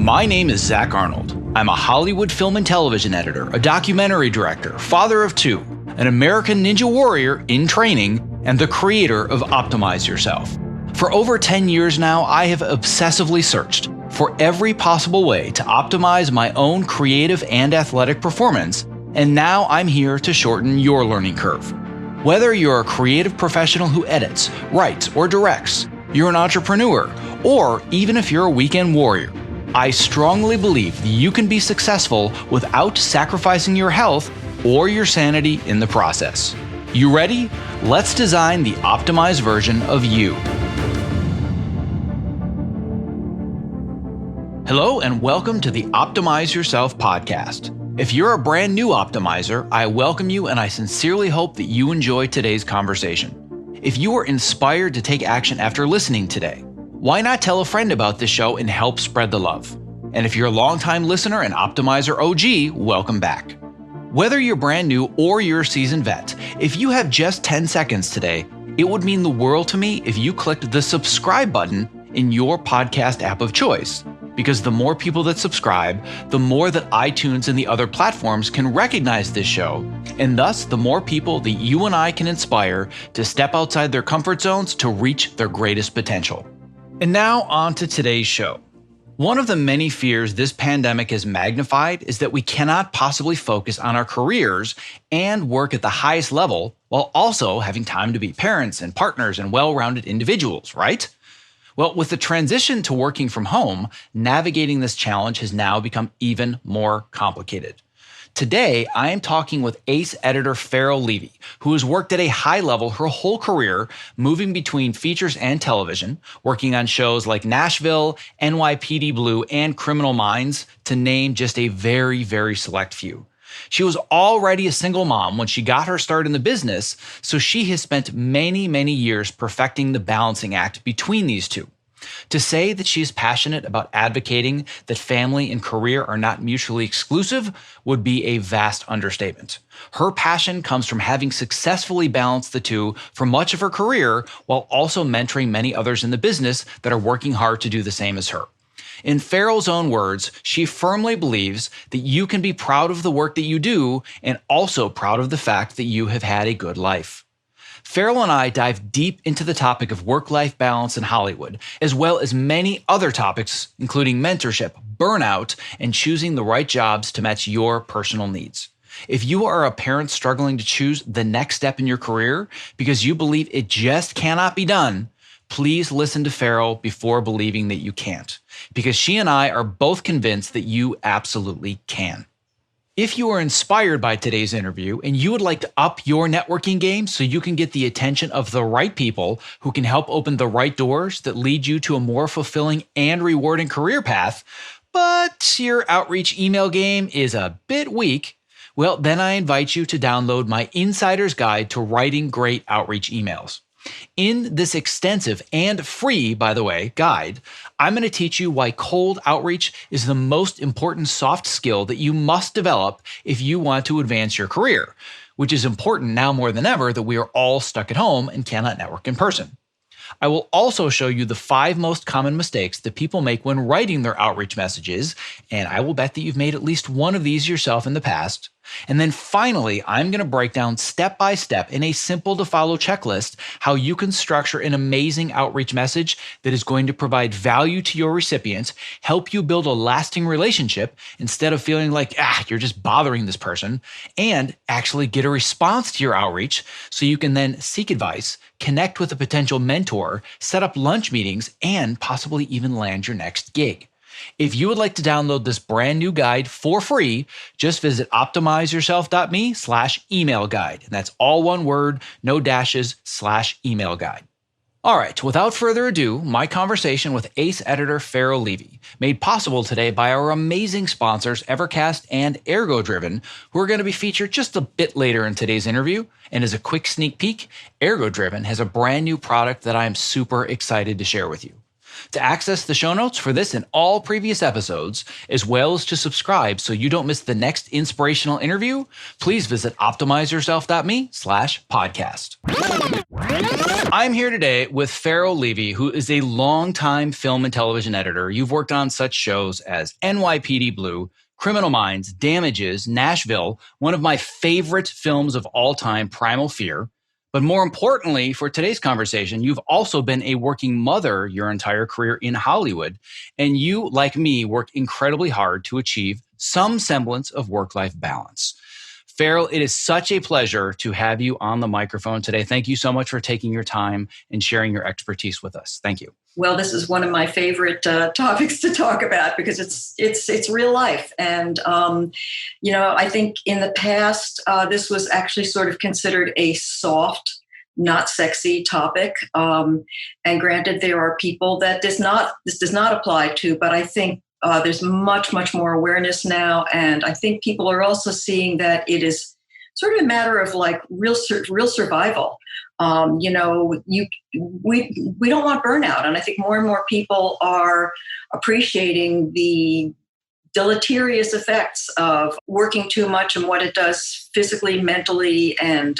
My name is Zach Arnold. I'm a Hollywood film and television editor, a documentary director, father of two, an American Ninja Warrior in training, and the creator of Optimize Yourself. For over 10 years now, I have obsessively searched for every possible way to optimize my own creative and athletic performance, and now I'm here to shorten your learning curve. Whether you're a creative professional who edits, writes, or directs, you're an entrepreneur, or even if you're a weekend warrior, I strongly believe that you can be successful without sacrificing your health or your sanity in the process. You ready? Let's design the optimized version of you. Hello and welcome to the Optimize Yourself podcast. If you're a brand new optimizer, I welcome you and I sincerely hope that you enjoy today's conversation. If you are inspired to take action after listening today, why not tell a friend about this show and help spread the love? And if you're a longtime listener and Optimizer OG, welcome back. Whether you're brand new or you're a seasoned vet, if you have just 10 seconds today, it would mean the world to me if you clicked the subscribe button in your podcast app of choice. Because the more people that subscribe, the more that iTunes and the other platforms can recognize this show, and thus the more people that you and I can inspire to step outside their comfort zones to reach their greatest potential. And now on to today's show. One of the many fears this pandemic has magnified is that we cannot possibly focus on our careers and work at the highest level while also having time to be parents and partners and well-rounded individuals, right? Well, with the transition to working from home, navigating this challenge has now become even more complicated. Today, I am talking with ace editor Farrel Levy, who has worked at a high level her whole career, moving between features and television, working on shows like Nashville, NYPD Blue, and Criminal Minds, to name just a very, very select few. She was already a single mom when she got her start in the business, so she has spent many, many years perfecting the balancing act between these two. To say that she is passionate about advocating that family and career are not mutually exclusive would be a vast understatement. Her passion comes from having successfully balanced the two for much of her career while also mentoring many others in the business that are working hard to do the same as her. In Farrel's own words, she firmly believes that you can be proud of the work that you do and also proud of the fact that you have had a good life. Farrel and I dive deep into the topic of work-life balance in Hollywood, as well as many other topics, including mentorship, burnout, and choosing the right jobs to match your personal needs. If you are a parent struggling to choose the next step in your career because you believe it just cannot be done, please listen to Farrel before believing that you can't, because she and I are both convinced that you absolutely can. If you are inspired by today's interview and you would like to up your networking game so you can get the attention of the right people who can help open the right doors that lead you to a more fulfilling and rewarding career path, but your outreach email game is a bit weak, well, then I invite you to download my Insider's Guide to Writing Great Outreach Emails. In this extensive and free, by the way, guide, I'm going to teach you why cold outreach is the most important soft skill that you must develop if you want to advance your career, which is important now more than ever that we are all stuck at home and cannot network in person. I will also show you the 5 most common mistakes that people make when writing their outreach messages, and I will bet that you've made at least one of these yourself in the past. And then finally, I'm going to break down step by step in a simple to follow checklist how you can structure an amazing outreach message that is going to provide value to your recipient, help you build a lasting relationship instead of feeling like, you're just bothering this person, and actually get a response to your outreach so you can then seek advice, connect with a potential mentor, set up lunch meetings, and possibly even land your next gig. If you would like to download this brand new guide for free, just visit optimizeyourself.me/email guide. And that's all one word, no dashes, /email guide. All right, without further ado, my conversation with ace editor Farrel Levy, made possible today by our amazing sponsors Evercast and ErgoDriven, who are going to be featured just a bit later in today's interview. And as a quick sneak peek, ErgoDriven has a brand new product that I'm super excited to share with you. To access the show notes for this and all previous episodes, as well as to subscribe so you don't miss the next inspirational interview, please visit optimizeyourself.me/podcast. I'm here today with Farrel Levy, who is a longtime film and television editor. You've worked on such shows as NYPD Blue, Criminal Minds, Damages, Nashville, one of my favorite films of all time, Primal Fear. But more importantly, for today's conversation, you've also been a working mother your entire career in Hollywood. And you, like me, work incredibly hard to achieve some semblance of work-life balance. Farrel, it is such a pleasure to have you on the microphone today. Thank you so much for taking your time and sharing your expertise with us. Thank you. Well, this is one of my favorite topics to talk about because it's real life. And, I think in the past, this was actually sort of considered a soft, not sexy topic. And granted, there are people that this does not apply to, but I think there's much, much more awareness now. And I think people are also seeing that it is sort of a matter of like real survival. We don't want burnout. And I think more and more people are appreciating the deleterious effects of working too much and what it does physically, mentally, and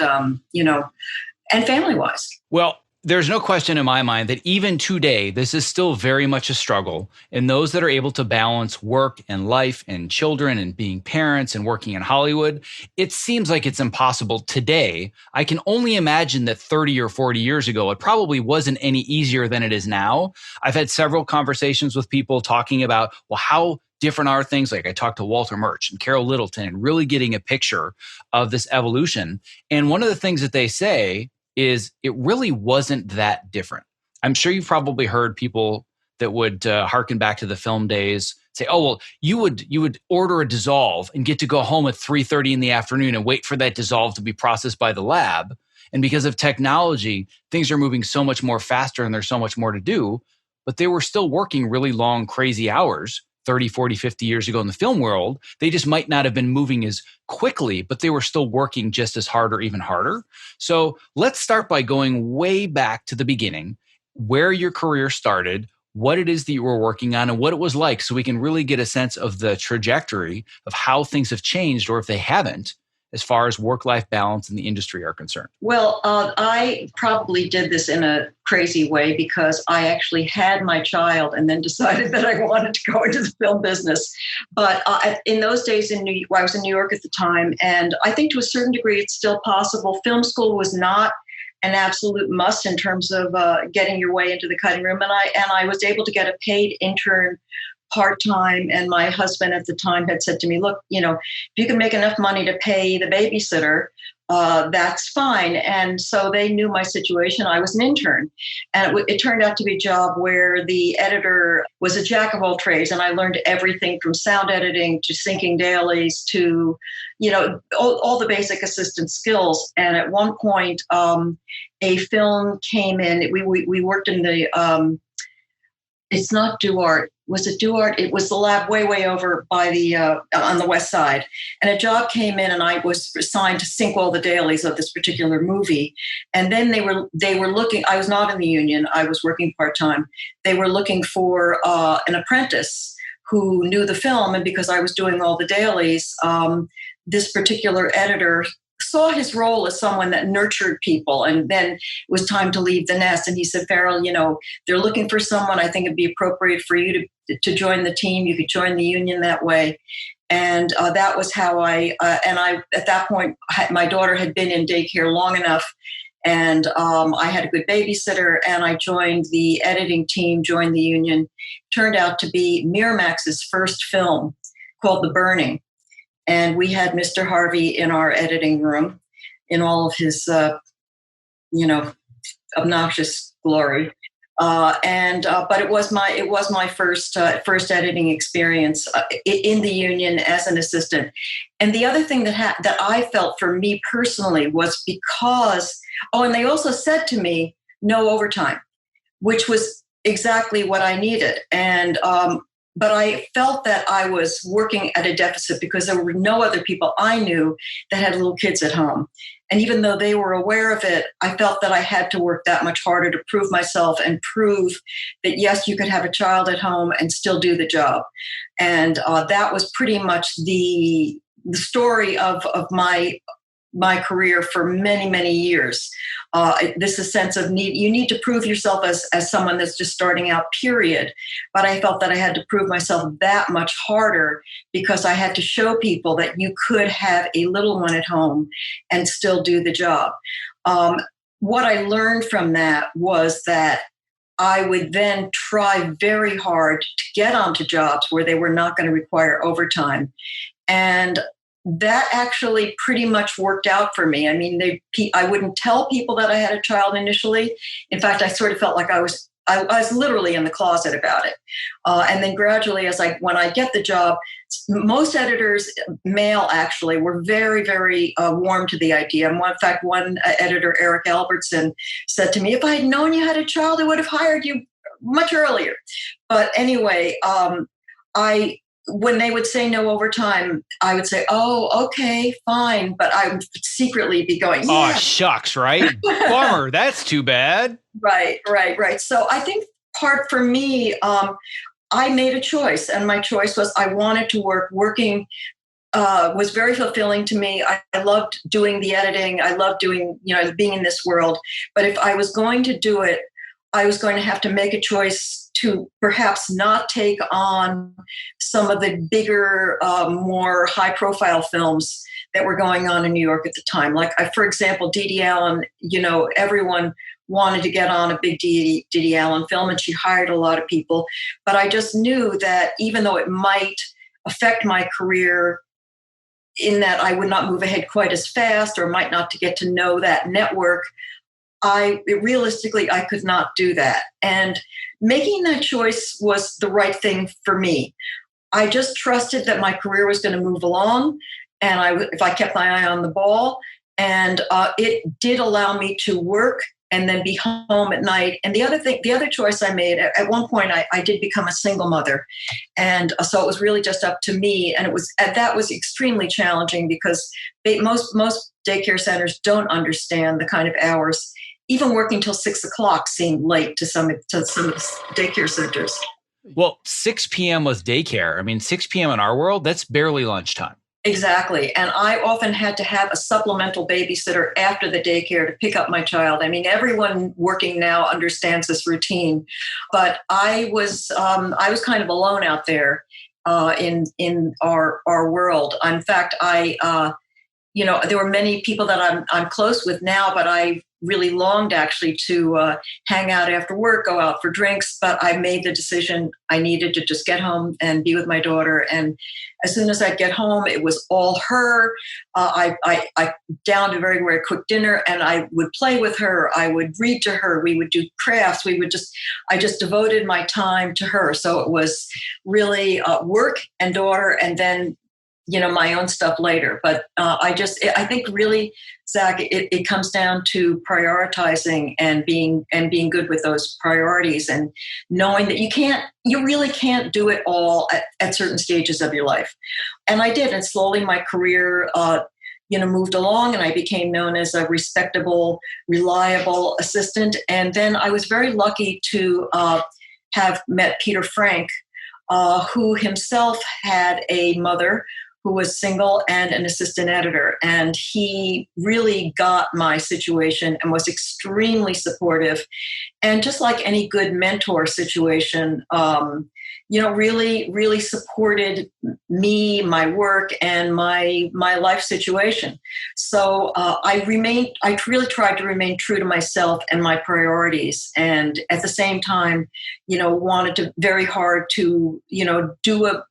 family-wise. Well, there's no question in my mind that even today, this is still very much a struggle. And those that are able to balance work and life and children and being parents and working in Hollywood, it seems like it's impossible today. I can only imagine that 30 or 40 years ago, it probably wasn't any easier than it is now. I've had several conversations with people talking about, well, how different are things? Like I talked to Walter Murch and Carol Littleton and really getting a picture of this evolution. And one of the things that they say is it really wasn't that different. I'm sure you've probably heard people that would hearken back to the film days say, oh, well, you would order a dissolve and get to go home at 3:30 in the afternoon and wait for that dissolve to be processed by the lab. And because of technology, things are moving so much more faster and there's so much more to do, but they were still working really long, crazy hours 30, 40, 50 years ago in the film world. They just might not have been moving as quickly, but they were still working just as hard or even harder. So let's start by going way back to the beginning, where your career started, what it is that you were working on, and what it was like, so we can really get a sense of the trajectory of how things have changed, or if they haven't, as far as work-life balance in the industry are concerned. Well, I probably did this in a crazy way because I actually had my child and then decided that I wanted to go into the film business. But in those days, I was in New York at the time, and I think to a certain degree it's still possible. Film school was not an absolute must in terms of getting your way into the cutting room, and I was able to get a paid intern part-time, and my husband at the time had said to me, look, if you can make enough money to pay the babysitter, that's fine. And so they knew my situation. I was an intern, and it turned out to be a job where the editor was a jack of all trades, and I learned everything from sound editing to syncing dailies to, all the basic assistant skills. And at one point, a film came in. We worked in the it's not Duart. Was it Duart? It was the lab way over by the on the west side. And a job came in, and I was assigned to sync all the dailies of this particular movie. And then they were looking. I was not in the union. I was working part-time. They were looking for an apprentice who knew the film, and because I was doing all the dailies, this particular editor saw his role as someone that nurtured people, and then it was time to leave the nest. And he said, Farrel, they're looking for someone. I think it'd be appropriate for you to join the team. You could join the union that way. And that was how I at that point, my daughter had been in daycare long enough, and I had a good babysitter, and I joined the editing team, joined the union. Turned out to be Miramax's first film called The Burning. And we had Mr. Harvey in our editing room in all of his, obnoxious glory. But it was my first editing experience in the union as an assistant. And the other thing that I felt for me personally was because, and they also said to me, no overtime, which was exactly what I needed. And but I felt that I was working at a deficit because there were no other people I knew that had little kids at home. And even though they were aware of it, I felt that I had to work that much harder to prove myself and prove that, yes, you could have a child at home and still do the job. And that was pretty much the story of my my career for many, many years. This is a sense of need. You need to prove yourself as someone that's just starting out, period. But I felt that I had to prove myself that much harder because I had to show people that you could have a little one at home and still do the job. What I learned from that was that I would then try very hard to get onto jobs where they were not going to require overtime. And that actually pretty much worked out for me. I mean, I wouldn't tell people that I had a child initially. In fact, I sort of felt like I was literally in the closet about it. And then gradually, when I get the job, most editors, male actually, were very, very warm to the idea. And in fact, one editor, Eric Albertson, said to me, if I had known you had a child, I would have hired you much earlier. But anyway, when they would say no overtime, I would say, oh, okay, fine. But I would secretly be going, yeah. Oh, shucks, right? Bummer, that's too bad. Right. So I think part for me, I made a choice. And my choice was I wanted to work. Working was very fulfilling to me. I loved doing the editing. I loved doing, being in this world. But if I was going to do it, I was going to have to make a choice to perhaps not take on some of the bigger, more high-profile films that were going on in New York at the time. Like, for example, Dede Allen, everyone wanted to get on a big Dede Allen film, and she hired a lot of people. But I just knew that even though it might affect my career in that I would not move ahead quite as fast or might not to get to know that network, realistically, I could not do that. And making that choice was the right thing for me. I just trusted that my career was going to move along, and if I kept my eye on the ball, and it did allow me to work and then be home at night. And the other choice I made, at one point, I did become a single mother, and so it was really just up to me. And that was extremely challenging because most daycare centers don't understand the kind of hours. Even working till 6 o'clock seemed late to some daycare centers. Well, 6 p.m. was daycare. I mean, 6 p.m. in our world, that's barely lunchtime. Exactly. And I often had to have a supplemental babysitter after the daycare to pick up my child. I mean, everyone working now understands this routine, but I was kind of alone out there in our world. In fact, there were many people that I'm close with now, but I really longed actually to hang out after work, go out for drinks. But I made the decision I needed to just get home and be with my daughter. And as soon as I'd get home, it was all her. I downed a very, very quick dinner, and I would play with her. I would read to her. We would do crafts. I just devoted my time to her. So it was really work and daughter, and then my own stuff later. But I think really, Zach, it comes down to prioritizing and being good with those priorities, and knowing that you really can't do it all at certain stages of your life. And I did, and slowly my career, moved along, and I became known as a respectable, reliable assistant. And then I was very lucky to have met Peter Frank, who himself had a mother who was single and an assistant editor. And he really got my situation and was extremely supportive. And just like any good mentor situation, really, really supported me, my work, and my life situation. So I really tried to remain true to myself and my priorities. And at the same time, wanted to very hard to, do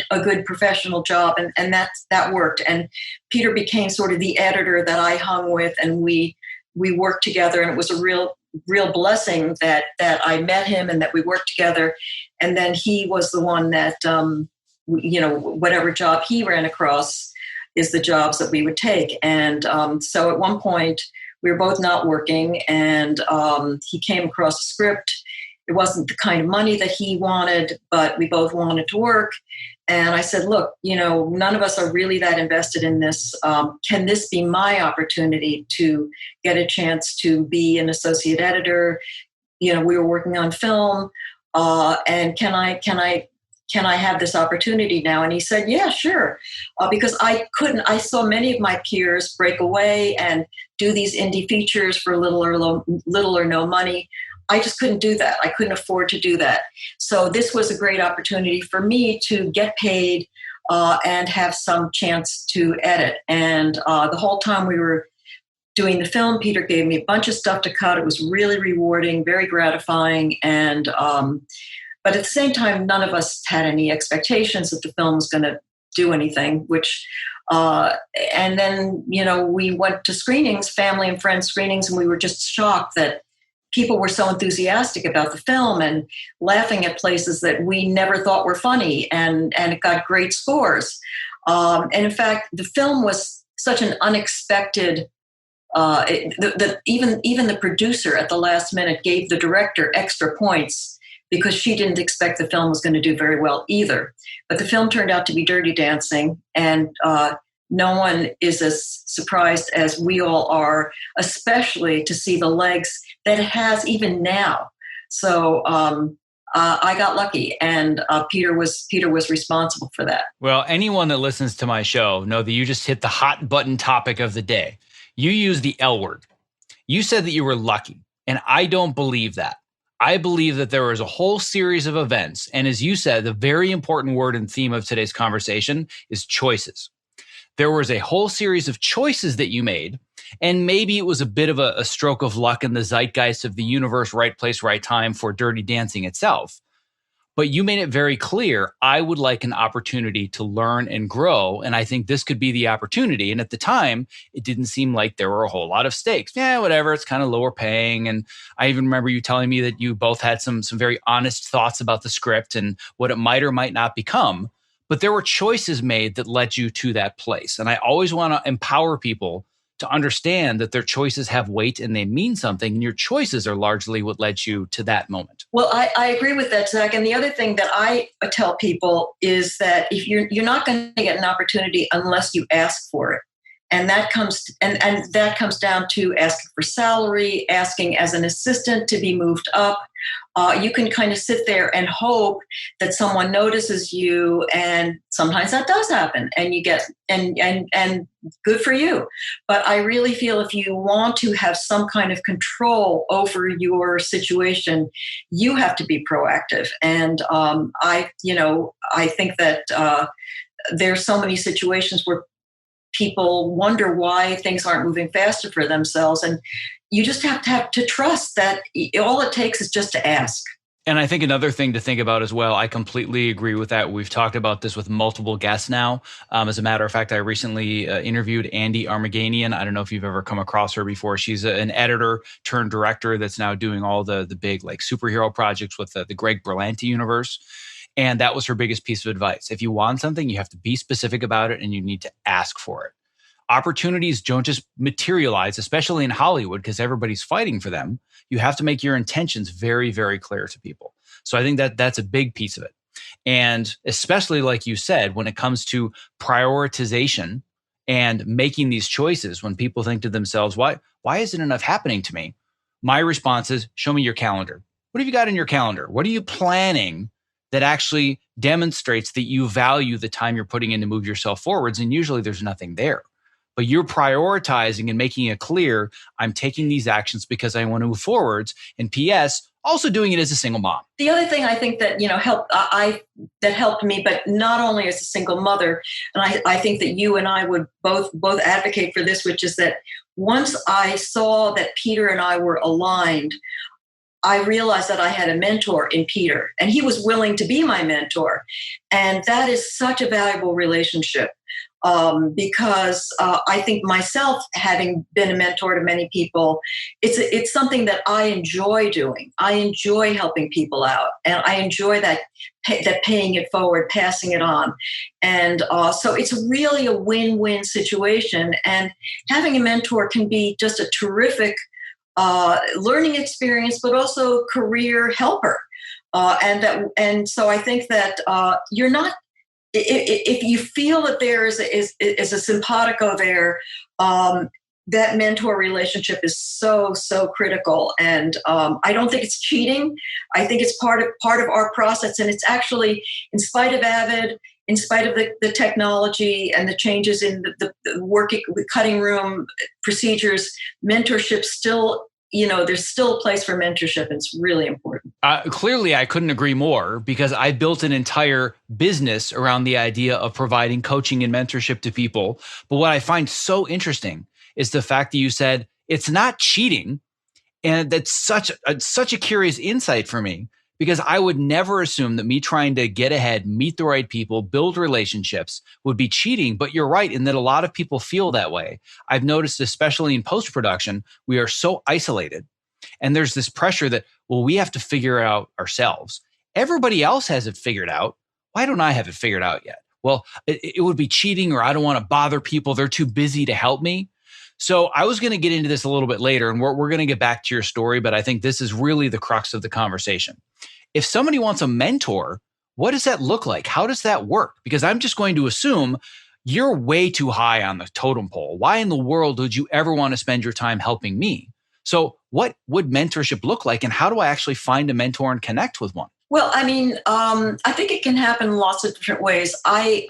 a good professional job. And that worked. And Peter became sort of the editor that I hung with, and we worked together. And it was a real blessing that I met him and that we worked together. And then he was the one that, whatever job he ran across is the jobs that we would take. And so at one point we were both not working, and he came across a script. It wasn't the kind of money that he wanted, but we both wanted to work. And I said, look, none of us are really that invested in this. Can this be my opportunity to get a chance to be an associate editor? We were working on film. And can can I have this opportunity now? And he said, yeah, sure. Because I saw many of my peers break away and do these indie features for little or no money. I just couldn't do that. I couldn't afford to do that. So this was a great opportunity for me to get paid and have some chance to edit. And the whole time we were doing the film, Peter gave me a bunch of stuff to cut. It was really rewarding, very gratifying. And but at the same time, none of us had any expectations that the film was going to do anything, and then, we went to screenings, family and friends screenings, and we were just shocked that people were so enthusiastic about the film and laughing at places that we never thought were funny, and it got great scores. And in fact, the film was such an unexpected, even the producer at the last minute gave the director extra points because she didn't expect the film was going to do very well either. But the film turned out to be Dirty Dancing, and no one is as surprised as we all are, especially to see the legs that it has even now. So I got lucky, and Peter was responsible for that. Well, anyone that listens to my show know that you just hit the hot button topic of the day. You used the L word. You said that you were lucky, and I don't believe that. I believe that there was a whole series of events. And as you said, the very important word and theme of today's conversation is choices. There was a whole series of choices that you made. And maybe it was a bit of a stroke of luck in the zeitgeist of the universe, right place, right time for Dirty Dancing itself. But you made it very clear, I would like an opportunity to learn and grow. And I think this could be the opportunity. And at the time, it didn't seem like there were a whole lot of stakes. Yeah, whatever, it's kind of lower paying. And I even remember you telling me that you both had some very honest thoughts about the script and what it might or might not become. But there were choices made that led you to that place. And I always want to empower people to understand that their choices have weight and they mean something. And your choices are largely what led you to that moment. Well, I agree with that, Zach. And the other thing that I tell people is that if you're not going to get an opportunity unless you ask for it. And that comes down to asking for salary, asking as an assistant to be moved up. You can kind of sit there and hope that someone notices you, and sometimes that does happen, and you get and good for you. But I really feel if you want to have some kind of control over your situation, you have to be proactive. And I think that there's so many situations where people wonder why things aren't moving faster for themselves. And you just have to trust that all it takes is just to ask. And I think another thing to think about as well, I completely agree with that. We've talked about this with multiple guests now. As a matter of fact, I recently interviewed Andy Armaganian. I don't know if you've ever come across her before. She's an editor turned director that's now doing all the big like superhero projects with the Greg Berlanti universe. And that was her biggest piece of advice. If you want something, you have to be specific about it and you need to ask for it. Opportunities don't just materialize, especially in Hollywood, because everybody's fighting for them. You have to make your intentions very, very clear to people. So I think that that's a big piece of it. And especially like you said, when it comes to prioritization and making these choices, when people think to themselves, why isn't enough happening to me? My response is, show me your calendar. What have you got in your calendar? What are you planning that actually demonstrates that you value the time you're putting in to move yourself forwards? And usually there's nothing there. But you're prioritizing and making it clear, I'm taking these actions because I want to move forwards. And P.S., also doing it as a single mom. The other thing I think that helped me, but not only as a single mother, and I think that you and I would both advocate for this, which is that once I saw that Peter and I were aligned, I realized that I had a mentor in Peter, and he was willing to be my mentor. And that is such a valuable relationship. Because I think myself, having been a mentor to many people, it's something that I enjoy doing. I enjoy helping people out, and I enjoy that paying it forward, passing it on. And so it's really a win-win situation. And having a mentor can be just a terrific learning experience, but also career helper. And so I think that you're not. If you feel that there is a simpatico there, that mentor relationship is so, so critical. And I don't think it's cheating. I think it's part of our process. And it's actually, in spite of Avid, in spite of the technology and the changes in the working, the cutting room procedures, mentorship still, there's still a place for mentorship. And it's really important. Clearly, I couldn't agree more, because I built an entire business around the idea of providing coaching and mentorship to people. But what I find so interesting is the fact that you said it's not cheating. And that's such a curious insight for me, because I would never assume that me trying to get ahead, meet the right people, build relationships would be cheating. But you're right in that a lot of people feel that way. I've noticed, especially in post-production, we are so isolated. And there's this pressure that, well, we have to figure it out ourselves. Everybody else has it figured out. Why don't I have it figured out yet? Well, it would be cheating, or I don't want to bother people. They're too busy to help me. So I was going to get into this a little bit later, and we're going to get back to your story, but I think this is really the crux of the conversation. If somebody wants a mentor, what does that look like? How does that work? Because I'm just going to assume you're way too high on the totem pole. Why in the world would you ever want to spend your time helping me? So what would mentorship look like, and how do I actually find a mentor and connect with one? Well, I mean, I think it can happen in lots of different ways. I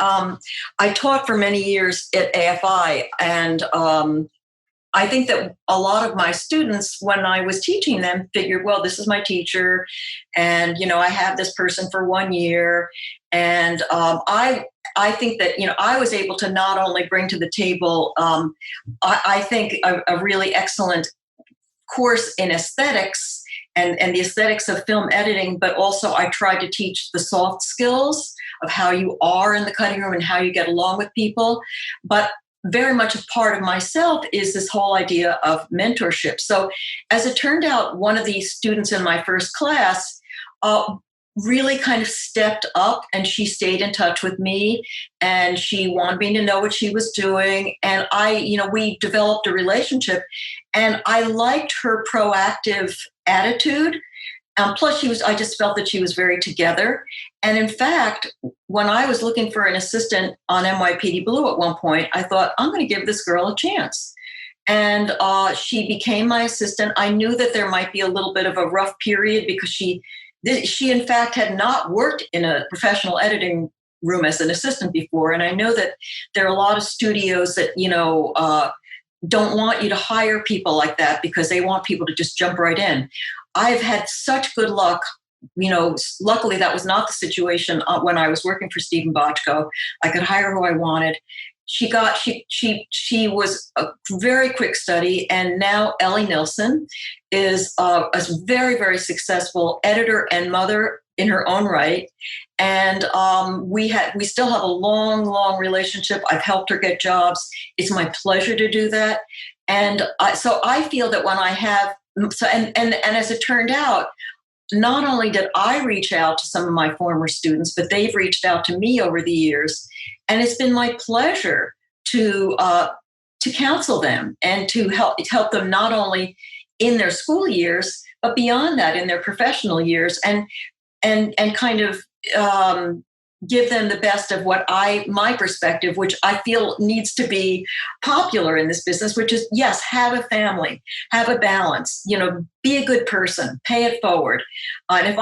taught for many years at AFI, and I think that a lot of my students, when I was teaching them, figured, well, this is my teacher, and I have this person for 1 year, and I think that I was able to not only bring to the table, I think a really excellent course in aesthetics and the aesthetics of film editing, but also I tried to teach the soft skills of how you are in the cutting room and how you get along with people. But very much a part of myself is this whole idea of mentorship. So as it turned out, one of the students in my first class really kind of stepped up, and she stayed in touch with me, and she wanted me to know what she was doing. And we developed a relationship, and I liked her proactive attitude. Plus, I just felt that she was very together. And in fact, when I was looking for an assistant on NYPD Blue at one point, I thought, I'm going to give this girl a chance. And she became my assistant. I knew that there might be a little bit of a rough period, because she in fact had not worked in a professional editing room as an assistant before. And I know that there are a lot of studios that, don't want you to hire people like that, because they want people to just jump right in. I've had such good luck. Luckily that was not the situation when I was working for Stephen Bochco. I could hire who I wanted. She was a very quick study, and now Ellie Nilsson is a very, very successful editor and mother in her own right. And we still have a long, long relationship. I've helped her get jobs. It's my pleasure to do that. And so I feel that when I have, and as it turned out, not only did I reach out to some of my former students, but they've reached out to me over the years. And it's been my pleasure to counsel them and to help them not only in their school years, but beyond that, in their professional years, and kind of give them the best of my perspective, which I feel needs to be popular in this business, which is, yes, have a family, have a balance, be a good person, pay it forward. And if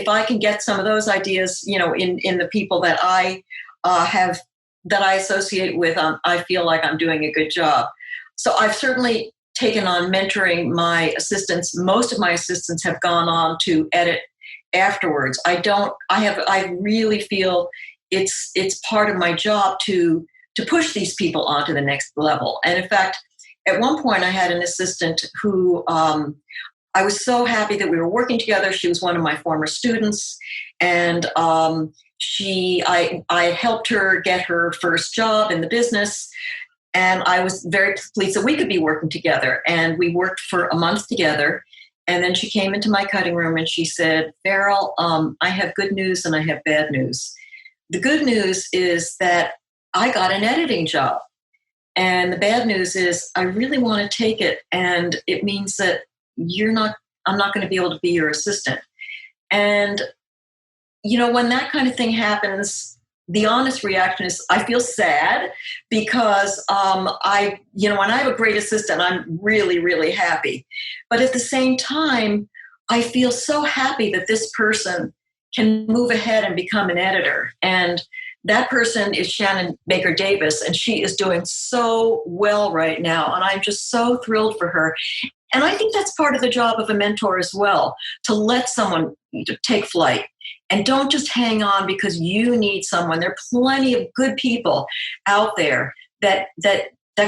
I can get some of those ideas, in the people that I that I associate with, I feel like I'm doing a good job. So I've certainly taken on mentoring my assistants. Most of my assistants have gone on to edit afterwards. I really feel it's part of my job to push these people on to the next level. And in fact, at one point I had an assistant who I was so happy that we were working together. She was one of my former students, and I helped her get her first job in the business. And I was very pleased that we could be working together. And we worked for a month together. And then she came into my cutting room and she said, Farrel, I have good news and I have bad news. The good news is that I got an editing job. And the bad news is I really want to take it. And it means that I'm not going to be able to be your assistant. And, when that kind of thing happens, the honest reaction is I feel sad because when I have a great assistant, I'm really, really happy. But at the same time, I feel so happy that this person can move ahead and become an editor. And that person is Shannon Baker Davis, and she is doing so well right now. And I'm just so thrilled for her. And I think that's part of the job of a mentor as well, to let someone take flight. And don't just hang on because you need someone. There are plenty of good people out there that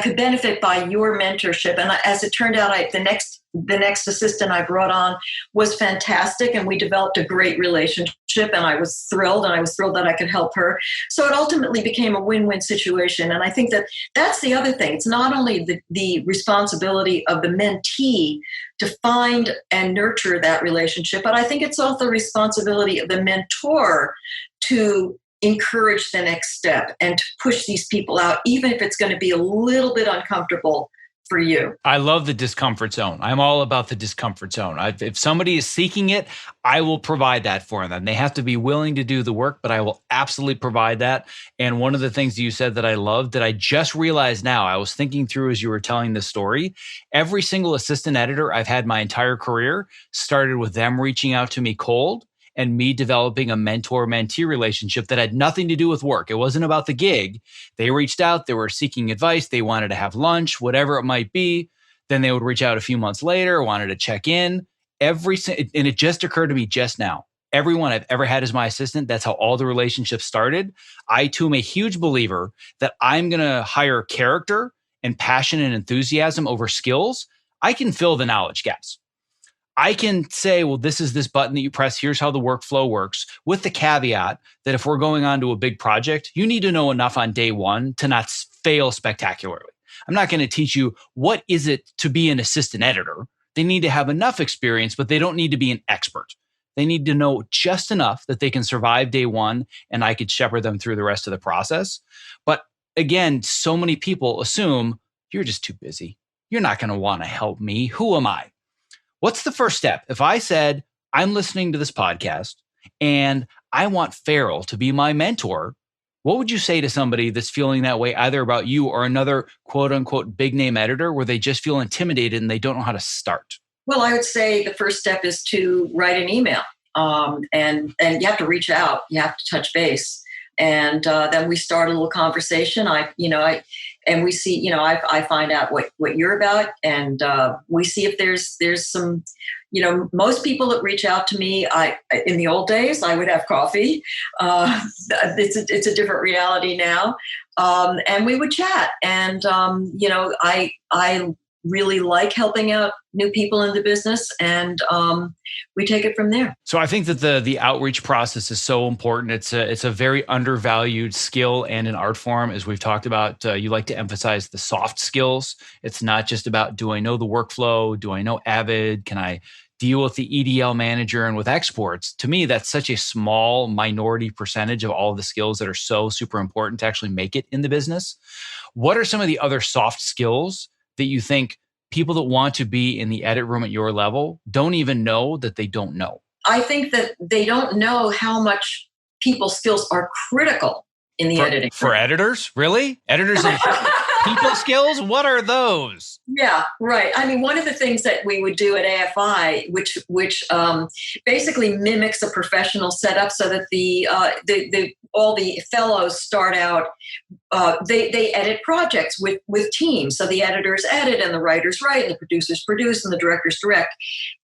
could benefit by your mentorship. And as it turned out, the next assistant I brought on was fantastic, and we developed a great relationship, and I was thrilled that I could help her. So it ultimately became a win-win situation. And I think that's the other thing. It's not only the responsibility of the mentee to find and nurture that relationship, but I think it's also the responsibility of the mentor to encourage the next step and to push these people out, even if it's going to be a little bit uncomfortable for you. I love the discomfort zone. I'm all about the discomfort zone. If somebody is seeking it, I will provide that for them. They have to be willing to do the work, but I will absolutely provide that. And one of the things you said that I loved that I just realized now, I was thinking through as you were telling this story, every single assistant editor I've had my entire career started with them reaching out to me cold and me developing a mentor-mentee relationship that had nothing to do with work. It wasn't about the gig. They reached out, they were seeking advice, they wanted to have lunch, whatever it might be. Then they would reach out a few months later, wanted to check in. And it just occurred to me just now. Everyone I've ever had as my assistant, that's how all the relationships started. I too am a huge believer that I'm going to hire character and passion and enthusiasm over skills. I can fill the knowledge gaps. I can say, well, this is this button that you press. Here's how the workflow works, with the caveat that if we're going on to a big project, you need to know enough on day one to not fail spectacularly. I'm not going to teach you what is it to be an assistant editor. They need to have enough experience, but they don't need to be an expert. They need to know just enough that they can survive day one, and I could shepherd them through the rest of the process. But again, so many people assume you're just too busy. You're not going to want to help me. Who am I? What's the first step? If I said, I'm listening to this podcast and I want Farrel to be my mentor, what would you say to somebody that's feeling that way, either about you or another quote unquote big name editor where they just feel intimidated and they don't know how to start? Well, I would say the first step is to write an email, and you have to reach out, you have to touch base. And then we start a little conversation. We see, I find out what you're about, and we see if there's some, most people that reach out to me, in the old days, I would have coffee. It's a different reality now. And we would chat, and, I really like helping out new people in the business, and we take it from there. So I think that the outreach process is so important. It's a very undervalued skill and an art form, as we've talked about. You like to emphasize the soft skills. It's not just about, do I know the workflow? Do I know Avid? Can I deal with the EDL manager and with exports? To me, that's such a small minority percentage of all of the skills that are so super important to actually make it in the business. What are some of the other soft skills that you think people that want to be in the edit room at your level don't even know that they don't know? I think that they don't know how much people skills are critical in the editing. For editors? Really? Editors and people skills? What are those? Yeah, right. I mean, one of the things that we would do at AFI, which basically mimics a professional setup, so that all the fellows start out, they edit projects with teams. So the editors edit, and the writers write, and the producers produce, and the directors direct.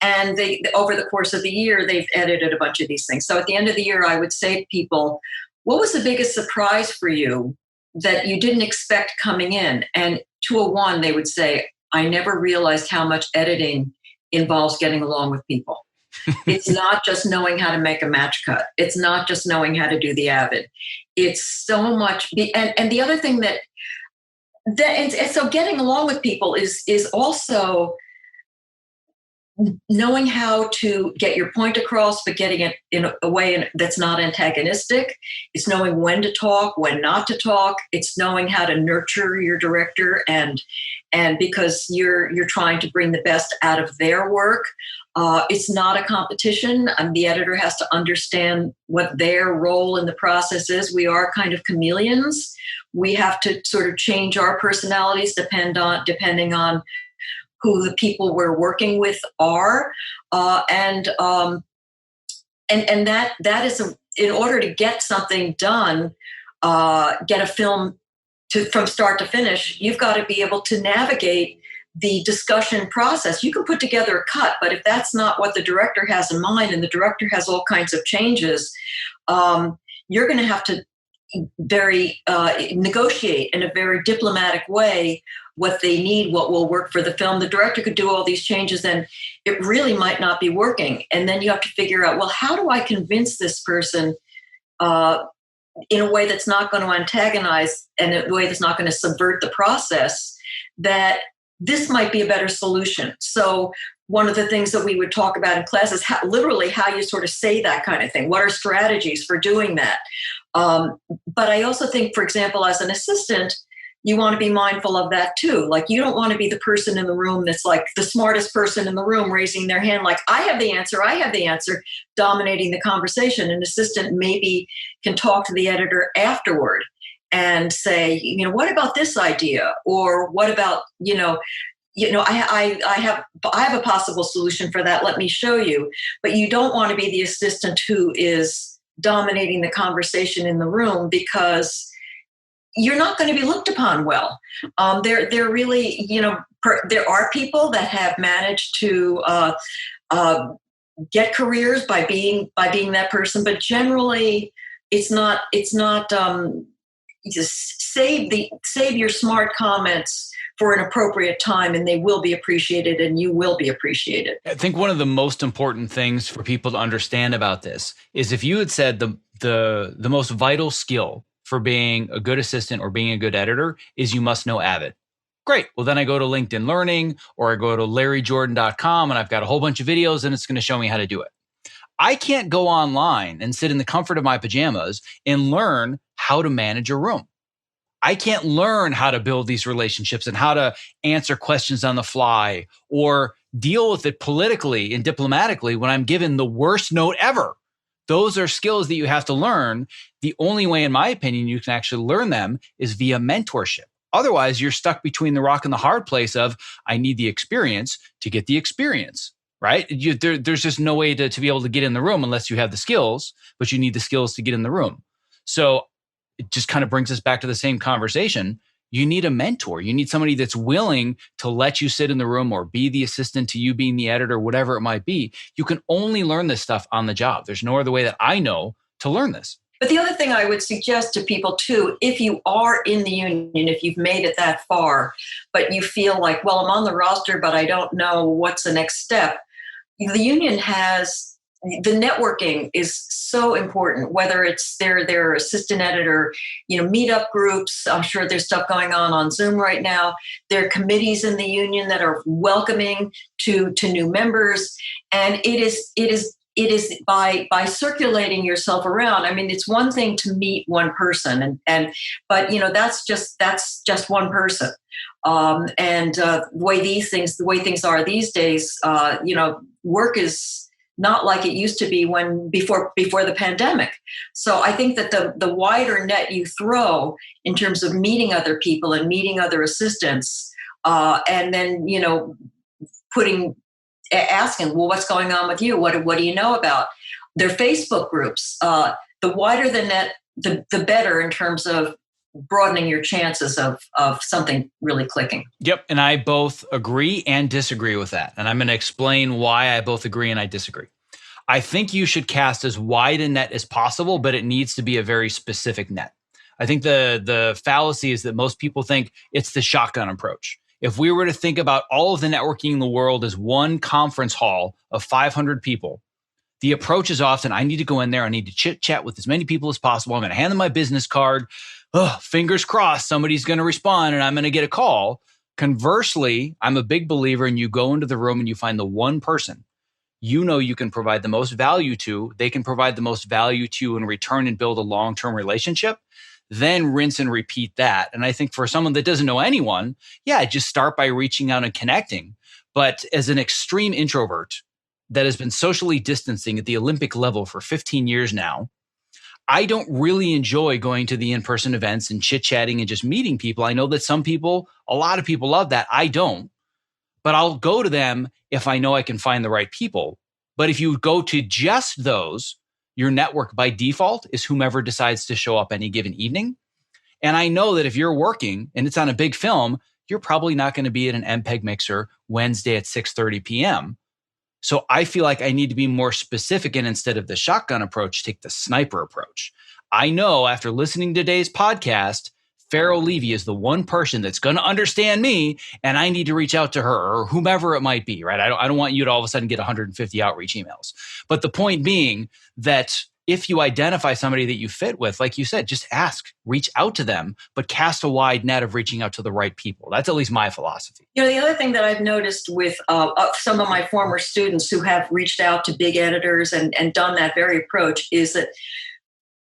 And over the course of the year, they've edited a bunch of these things. So at the end of the year, I would say to people, what was the biggest surprise for you that you didn't expect coming in? And 201, they would say, I never realized how much editing involves getting along with people. It's not just knowing how to make a match cut. It's not just knowing how to do the Avid. It's so much. And the other thing and so getting along with people is also knowing how to get your point across, but getting it in a way that's not antagonistic. It's knowing when to talk, when not to talk. It's knowing how to nurture your director, and because you're trying to bring the best out of their work. It's not a competition. The editor has to understand what their role in the process is. We are kind of chameleons. We have to sort of change our personalities depending on who the people we're working with are, and that is in order to get something done, get a film from start to finish. You've got to be able to navigate the discussion process. You can put together a cut, but if that's not what the director has in mind, and the director has all kinds of changes, you're going to have to negotiate in a very diplomatic way what they need, what will work for the film. The director could do all these changes and it really might not be working. And then you have to figure out, well, how do I convince this person in a way that's not going to antagonize and in a way that's not going to subvert the process, that this might be a better solution. So one of the things that we would talk about in class is literally how you sort of say that kind of thing. What are strategies for doing that? But I also think, for example, as an assistant, you want to be mindful of that too. Like, you don't want to be the person in the room that's like the smartest person in the room, raising their hand like, I have the answer, dominating the conversation. An assistant maybe can talk to the editor afterward and say, what about this idea? Or what about, I have a possible solution for that. Let me show you. But you don't want to be the assistant who is dominating the conversation in the room, because you're not going to be looked upon well. They're really, there are people that have managed to get careers by being that person, but generally, it's not. Just save your smart comments for an appropriate time, and they will be appreciated, and you will be appreciated. I think one of the most important things for people to understand about this is, if you had said the most vital skill for being a good assistant or being a good editor is you must know Avid. Great. Well, then I go to LinkedIn Learning, or I go to larryjordan.com, and I've got a whole bunch of videos and it's going to show me how to do it. I can't go online and sit in the comfort of my pajamas and learn how to manage a room. I can't learn how to build these relationships and how to answer questions on the fly or deal with it politically and diplomatically when I'm given the worst note ever. Those are skills that you have to learn. The only way, in my opinion, you can actually learn them is via mentorship. Otherwise, you're stuck between the rock and the hard place of, I need the experience to get the experience, right? There's just no way to be able to get in the room unless you have the skills, but you need the skills to get in the room. So it just kind of brings us back to the same conversation. You need a mentor. You need somebody that's willing to let you sit in the room or be the assistant to you being the editor, whatever it might be. You can only learn this stuff on the job. There's no other way that I know to learn this. But the other thing I would suggest to people too, if you are in the union, if you've made it that far, but you feel like, well, I'm on the roster, but I don't know what's the next step. The union has, the networking is so important, whether it's their assistant editor, meetup groups. I'm sure there's stuff going on Zoom right now. There are committees in the union that are welcoming to new members. And it is by circulating yourself around. I mean, it's one thing to meet one person, but that's just one person. The way things are these days, work is not like it used to be before the pandemic. So I think that the wider net you throw in terms of meeting other people and meeting other assistants, and then asking, well, what's going on with you? What do you know about their Facebook groups? The wider the net, the better in terms of broadening your chances of something really clicking. Yep. And I both agree and disagree with that. And I'm going to explain why I both agree and I disagree. I think you should cast as wide a net as possible, but it needs to be a very specific net. I think the fallacy is that most people think it's the shotgun approach. If we were to think about all of the networking in the world as one conference hall of 500 people, the approach is often, I need to go in there, I need to chit chat with as many people as possible. I'm going to hand them my business card. Oh, fingers crossed, somebody's going to respond and I'm going to get a call. Conversely, I'm a big believer in you go into the room and you find the one person you know you can provide the most value to, they can provide the most value to you in return and build a long-term relationship, then rinse and repeat that. And I think for someone that doesn't know anyone, yeah, just start by reaching out and connecting. But as an extreme introvert that has been socially distancing at the Olympic level for 15 years now, I don't really enjoy going to the in-person events and chit-chatting and just meeting people. I know that some people, a lot of people love that. I don't. But I'll go to them if I know I can find the right people. But if you go to just those, your network by default is whomever decides to show up any given evening. And I know that if you're working and it's on a big film, you're probably not going to be at an MPEG mixer Wednesday at 6:30 p.m. So I feel like I need to be more specific, and instead of the shotgun approach, take the sniper approach. I know after listening to today's podcast, Farrel Levy is the one person that's going to understand me, and I need to reach out to her or whomever it might be, right? I don't want you to all of a sudden get 150 outreach emails. But the point being that if you identify somebody that you fit with, like you said, just ask, reach out to them, but cast a wide net of reaching out to the right people. That's at least my philosophy. You know, the other thing that I've noticed with some of my former students who have reached out to big editors and done that very approach is that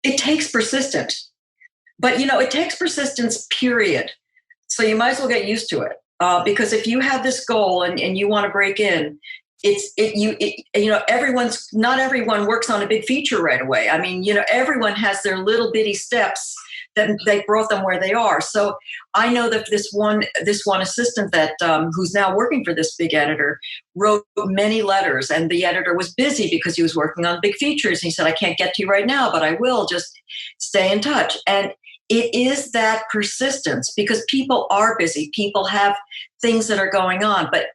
it takes persistence. But, you know, it takes persistence, period. So you might as well get used to it. Because if you have this goal and you want to break in, not everyone works on a big feature right away. I mean, you know, everyone has their little bitty steps that they brought them where they are. So I know that this one assistant that who's now working for this big editor wrote many letters, and the editor was busy because he was working on big features. And he said, "I can't get to you right now, but I will. Just stay in touch." And it is that persistence, because people are busy. People have things that are going on, but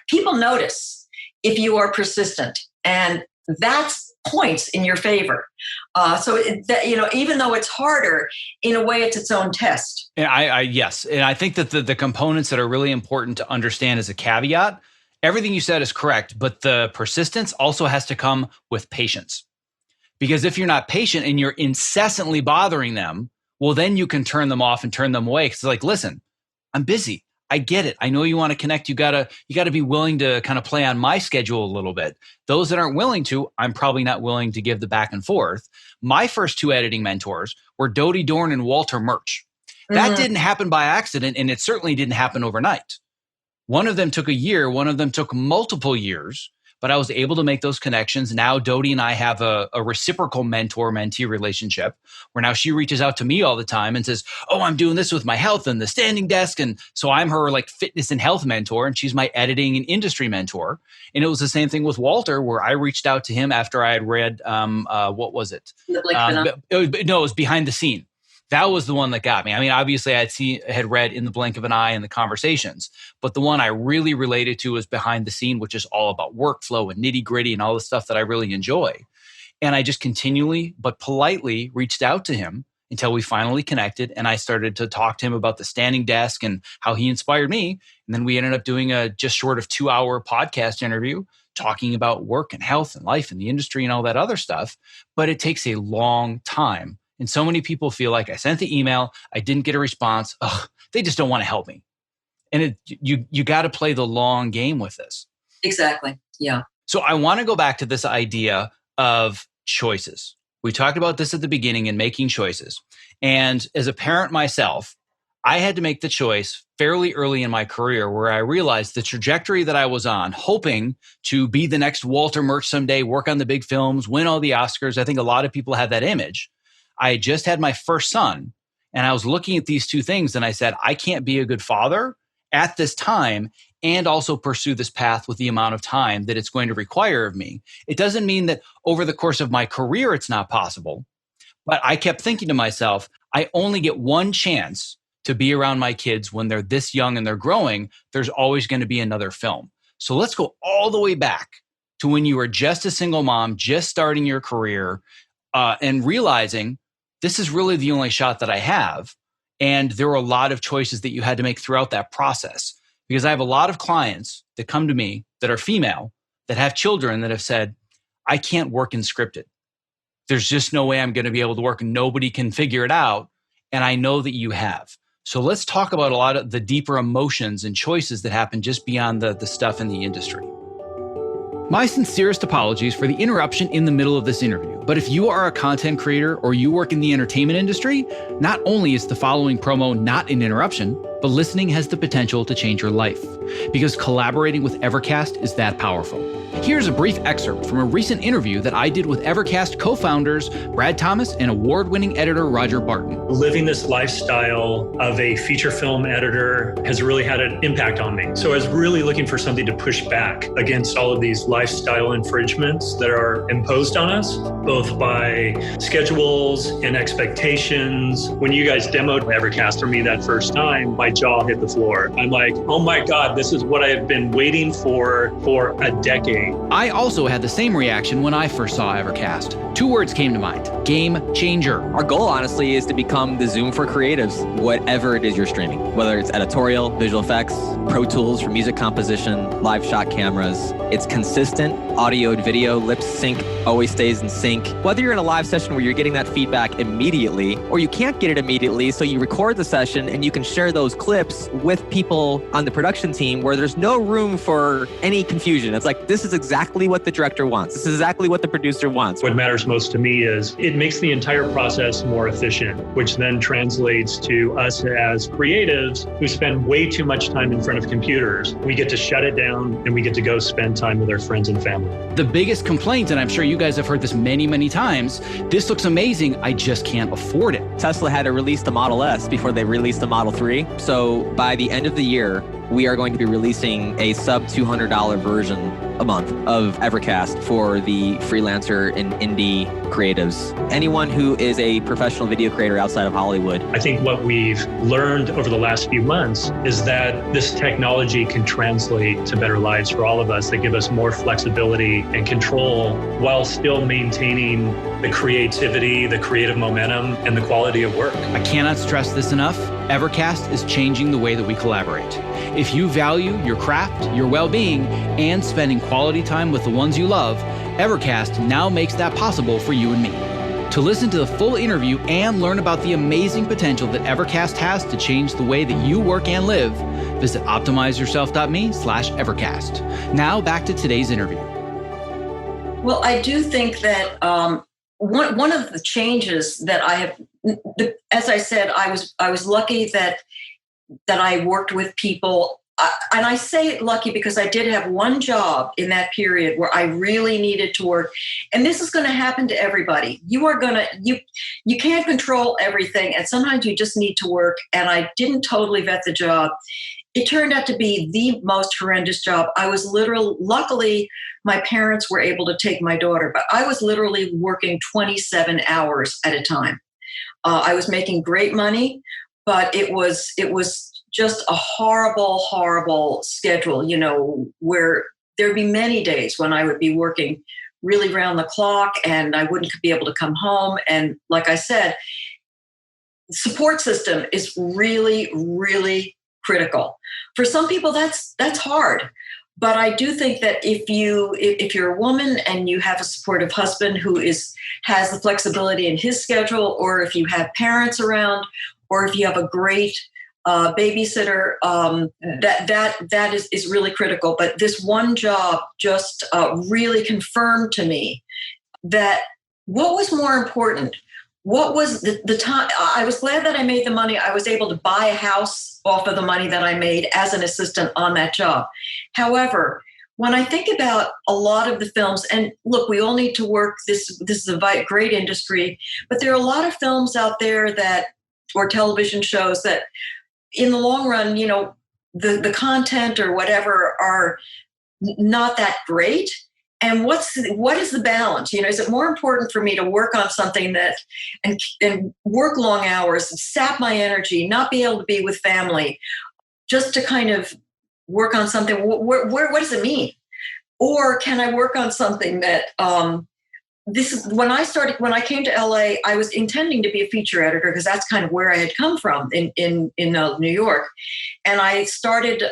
people notice if you are persistent, and that's points in your favor. Even though it's harder, in a way, it's its own test. And yes, and I think that the components that are really important to understand as a caveat, everything you said is correct, but the persistence also has to come with patience. Because if you're not patient and you're incessantly bothering them, well, then you can turn them off and turn them away. Because it's like, listen, I'm busy. I get it. I know you want to connect. You gotta be willing to kind of play on my schedule a little bit. Those that aren't willing to, I'm probably not willing to give the back and forth. My first two editing mentors were Dodie Dorn and Walter Murch. That didn't happen by accident, and it certainly didn't happen overnight. One of them took a year. One of them took multiple years. But I was able to make those connections. Now Dodie and I have a reciprocal mentor-mentee relationship where now she reaches out to me all the time and says, "Oh, I'm doing this with my health and the standing desk." And so I'm her like fitness and health mentor, and she's my editing and industry mentor. And it was the same thing with Walter, where I reached out to him after I had read, what was it? It was Behind the Scene. That was the one that got me. I mean, obviously I had read In the Blink of an Eye and the Conversations, but the one I really related to was Behind the Scene, which is all about workflow and nitty gritty and all the stuff that I really enjoy. And I just continually, but politely reached out to him until we finally connected. And I started to talk to him about the standing desk and how he inspired me. And then we ended up doing a just short of 2-hour podcast interview talking about work and health and life and the industry and all that other stuff. But it takes a long time. And so many people feel like I sent the email, I didn't get a response. Ugh, they just don't want to help me. And you got to play the long game with this. Exactly. Yeah. So I want to go back to this idea of choices. We talked about this at the beginning in making choices. And as a parent myself, I had to make the choice fairly early in my career where I realized the trajectory that I was on, hoping to be the next Walter Murch someday, work on the big films, win all the Oscars. I think a lot of people have that image. I had just had my first son, and I was looking at these two things, and I said, I can't be a good father at this time and also pursue this path with the amount of time that it's going to require of me. It doesn't mean that over the course of my career it's not possible, but I kept thinking to myself, I only get one chance to be around my kids when they're this young and they're growing. There's always going to be another film. So let's go all the way back to when you were just a single mom, just starting your career, and realizing this is really the only shot that I have. And there were a lot of choices that you had to make throughout that process. Because I have a lot of clients that come to me that are female, that have children that have said, I can't work in scripted. There's just no way I'm going to be able to work. Nobody can figure it out. And I know that you have. So let's talk about a lot of the deeper emotions and choices that happen just beyond the stuff in the industry. My sincerest apologies for the interruption in the middle of this interview, but if you are a content creator or you work in the entertainment industry, not only is the following promo not an interruption, but listening has the potential to change your life, because collaborating with Evercast is that powerful. Here's a brief excerpt from a recent interview that I did with Evercast co-founders Brad Thomas and award-winning editor Roger Barton. Living this lifestyle of a feature film editor has really had an impact on me. So I was really looking for something to push back against all of these lifestyle infringements that are imposed on us, both by schedules and expectations. When you guys demoed Evercast for me that first time, my jaw hit the floor. I'm like, oh my God, this is what I have been waiting for a decade. I also had the same reaction when I first saw Evercast. 2 words came to mind: game changer. Our goal, honestly, is to become the Zoom for creatives, whatever it is you're streaming, whether it's editorial, visual effects, Pro Tools for music composition, live shot cameras. It's consistent audio and video, lip sync, always stays in sync. Whether you're in a live session where you're getting that feedback immediately, or you can't get it immediately, so you record the session and you can share those clips with people on the production team where there's no room for any confusion. It's like, this is exactly what the director wants. This is exactly what the producer wants. What matters most to me is it makes the entire process more efficient, which then translates to us as creatives who spend way too much time in front of computers. We get to shut it down and we get to go spend time with our friends and family. The biggest complaint, and I'm sure you guys have heard this many, many times, this looks amazing, I just can't afford it. Tesla had to release the Model S before they released the Model 3. So by the end of the year, we are going to be releasing a sub $200 version a month of Evercast for the freelancer and indie creatives. Anyone who is a professional video creator outside of Hollywood. I think what we've learned over the last few months is that this technology can translate to better lives for all of us that give us more flexibility and control while still maintaining the creativity, the creative momentum, and the quality of work. I cannot stress this enough. Evercast is changing the way that we collaborate. If you value your craft, your well-being, and spending quality time with the ones you love, Evercast now makes that possible for you and me. To listen to the full interview and learn about the amazing potential that Evercast has to change the way that you work and live, visit optimizeyourself.me/Evercast. Now back to today's interview. Well, I do think that one of the changes that I have, as I said, I was lucky that I worked with people, and I say lucky because I did have one job in that period where I really needed to work. And this is going to happen to everybody. You can't control everything, and sometimes you just need to work. And I didn't totally vet the job. It turned out to be the most horrendous job. Luckily, my parents were able to take my daughter, but I was literally working 27 hours at a time. I was making great money, but it was just a horrible, horrible schedule, where there'd be many days when I would be working really round the clock and I wouldn't be able to come home. And like I said, support system is really, really critical. For some people, that's hard. But I do think that if you're a woman and you have a supportive husband who has the flexibility in his schedule, or if you have parents around, or if you have a great babysitter, that is really critical. But this one job just really confirmed to me that what was more important. What was the time? I was glad that I made the money. I was able to buy a house off of the money that I made as an assistant on that job. However, when I think about a lot of the films, and look, we all need to work. This is a great industry, but there are a lot of films out there or television shows that, in the long run, the content or whatever are not that great. And what is the balance? Is it more important for me to work on something that and work long hours, sap my energy, not be able to be with family, just to kind of work on something? What does it mean? Or can I work on something that this is when I came to LA, I was intending to be a feature editor because that's kind of where I had come from in New York. And I started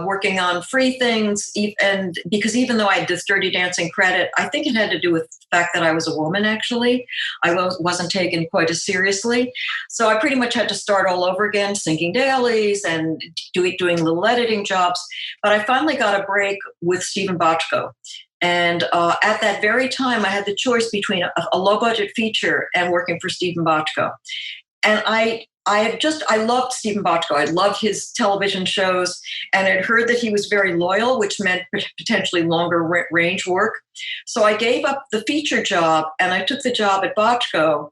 working on free things. And because even though I had this Dirty Dancing credit, I think it had to do with the fact that I was a woman, actually. I wasn't taken quite as seriously. So I pretty much had to start all over again, syncing dailies and doing little editing jobs. But I finally got a break with Stephen Bochco. And at that very time, I had the choice between a low-budget feature and working for Stephen Bochco. And I loved Stephen Bochco. I loved his television shows, and I'd heard that he was very loyal, which meant potentially longer range work. So I gave up the feature job, and I took the job at Bochco.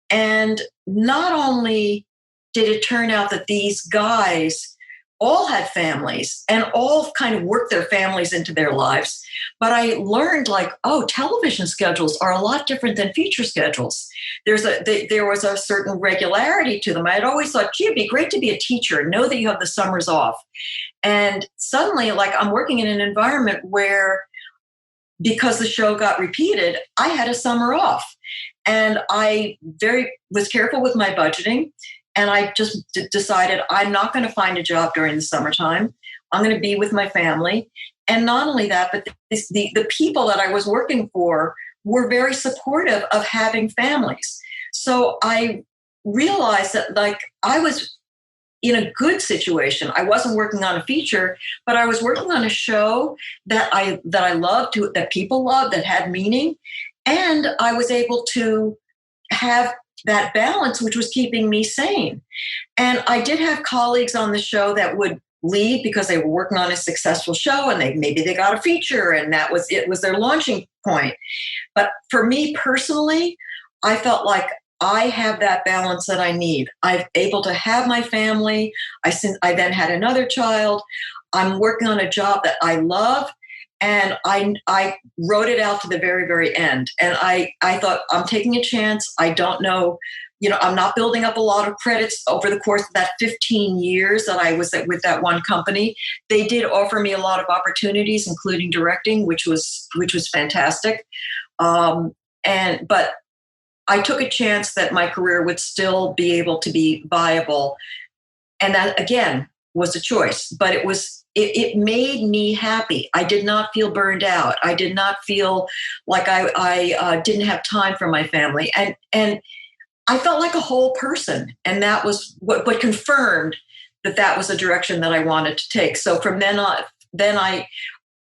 And not only did it turn out that these guys all had families and all kind of worked their families into their lives, but I learned television schedules are a lot different than feature schedules. There was a certain regularity to them. I had always thought, gee, it'd be great to be a teacher and know that you have the summers off. And suddenly, I'm working in an environment where, because the show got repeated, I had a summer off. And I was careful with my budgeting. And I just decided I'm not going to find a job during the summertime. I'm going to be with my family. And not only that, but the people that I was working for were very supportive of having families. So I realized that I was in a good situation. I wasn't working on a feature, but I was working on a show that I loved, that people loved, that had meaning. And I was able to have that balance, which was keeping me sane. And I did have colleagues on the show that would leave because they were working on a successful show and maybe they got a feature and it was their launching point. But for me personally, I felt like I have that balance that I need. I'm able to have my family. I then had another child. I'm working on a job that I love. And I wrote it out to the very, very end. And I thought, I'm taking a chance. I don't know, I'm not building up a lot of credits over the course of that 15 years that I was with that one company. They did offer me a lot of opportunities, including directing, which was fantastic. But I took a chance that my career would still be able to be viable. And that, again, was a choice. But it made me happy. I did not feel burned out. I did not feel like I didn't have time for my family. And I felt like a whole person. And that was what confirmed that was a direction that I wanted to take. So from then on,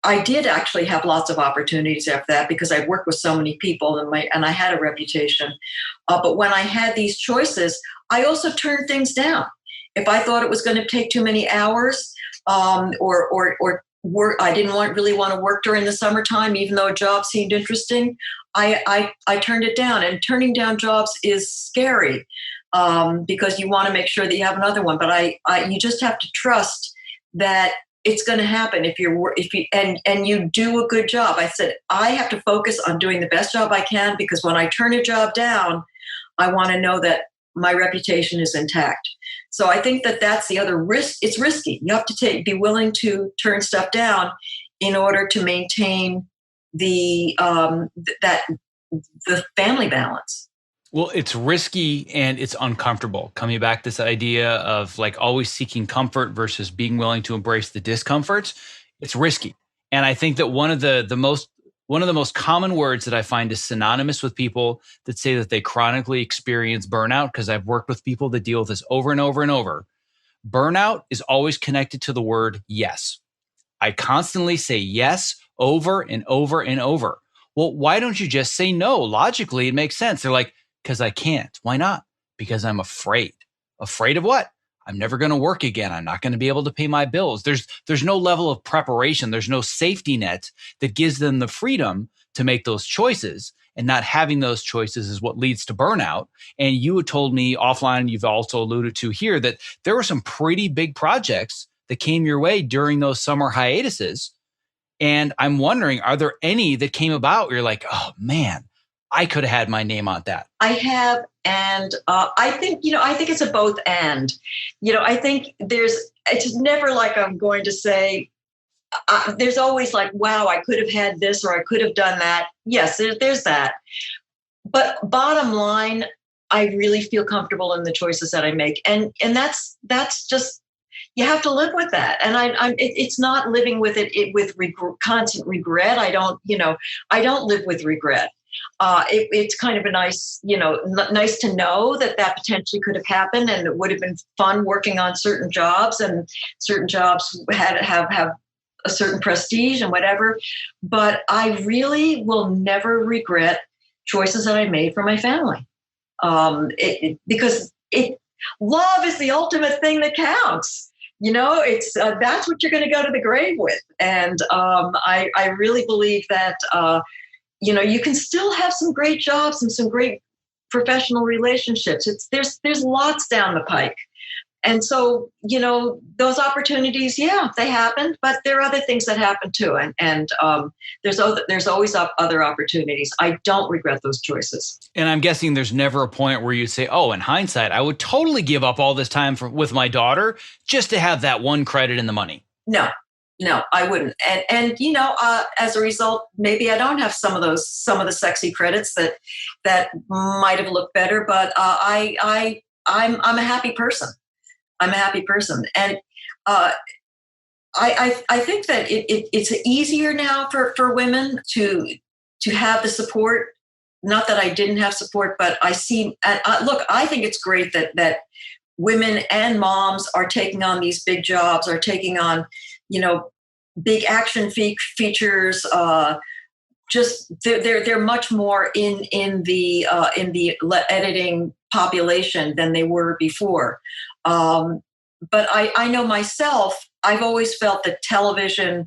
I did actually have lots of opportunities after that because I worked with so many people and I had a reputation. But when I had these choices, I also turned things down. If I thought it was going to take too many hours, or work, I didn't really want to work during the summertime, even though a job seemed interesting. I turned it down, and turning down jobs is scary because you want to make sure that you have another one. But you just have to trust that it's going to happen if you do a good job. I said I have to focus on doing the best job I can because when I turn a job down, I want to know that my reputation is intact. So I think that's the other risk. It's risky. You have to be willing to turn stuff down in order to maintain the family balance. Well, it's risky and it's uncomfortable. Coming back to this idea of always seeking comfort versus being willing to embrace the discomforts, it's risky. And I think that one of the most common words that I find is synonymous with people that say that they chronically experience burnout, because I've worked with people that deal with this over and over and over. Burnout is always connected to the word yes. I constantly say yes over and over and over. Well, why don't you just say no? Logically, it makes sense. They're like, because I can't. Why not? Because I'm afraid. Afraid of what? I'm never going to work again. I'm not going to be able to pay my bills. There's no level of preparation. There's no safety net that gives them the freedom to make those choices. And not having those choices is what leads to burnout. And you had told me offline, you've also alluded to here, that there were some pretty big projects that came your way during those summer hiatuses. And I'm wondering, are there any that came about where you're like, oh man, I could have had my name on that? I have. And I think it's a both and. I think it's never like I'm going to say, there's always wow, I could have had this or I could have done that. Yes, there's that. But bottom line, I really feel comfortable in the choices that I make, and that's just, you have to live with that. And it's not living with it with constant regret. I don't live with regret. It's kind of a nice, nice to know that potentially could have happened, and it would have been fun working on certain jobs, and certain jobs have a certain prestige and whatever. But I really will never regret choices that I made for my family, because love is the ultimate thing that counts. It's that's what you're going to go to the grave with. And I really believe that you can still have some great jobs and some great professional relationships. There's lots down the pike. And so, those opportunities, yeah, they happened, but there are other things that happen too. And there's always other opportunities. I don't regret those choices. And I'm guessing there's never a point where you say, oh, in hindsight, I would totally give up all this time with my daughter just to have that one credit in the money. No, I wouldn't. And as a result, maybe I don't have some of the sexy credits that might have looked better, but I'm a happy person. I'm a happy person. And I think that it's easier now for women to have the support. Not that I didn't have support, but I see, look, I think it's great that women and moms are taking on these big jobs, are taking on, big action features. Just they're much more in the editing population than they were before. But I know myself, I've always felt that television,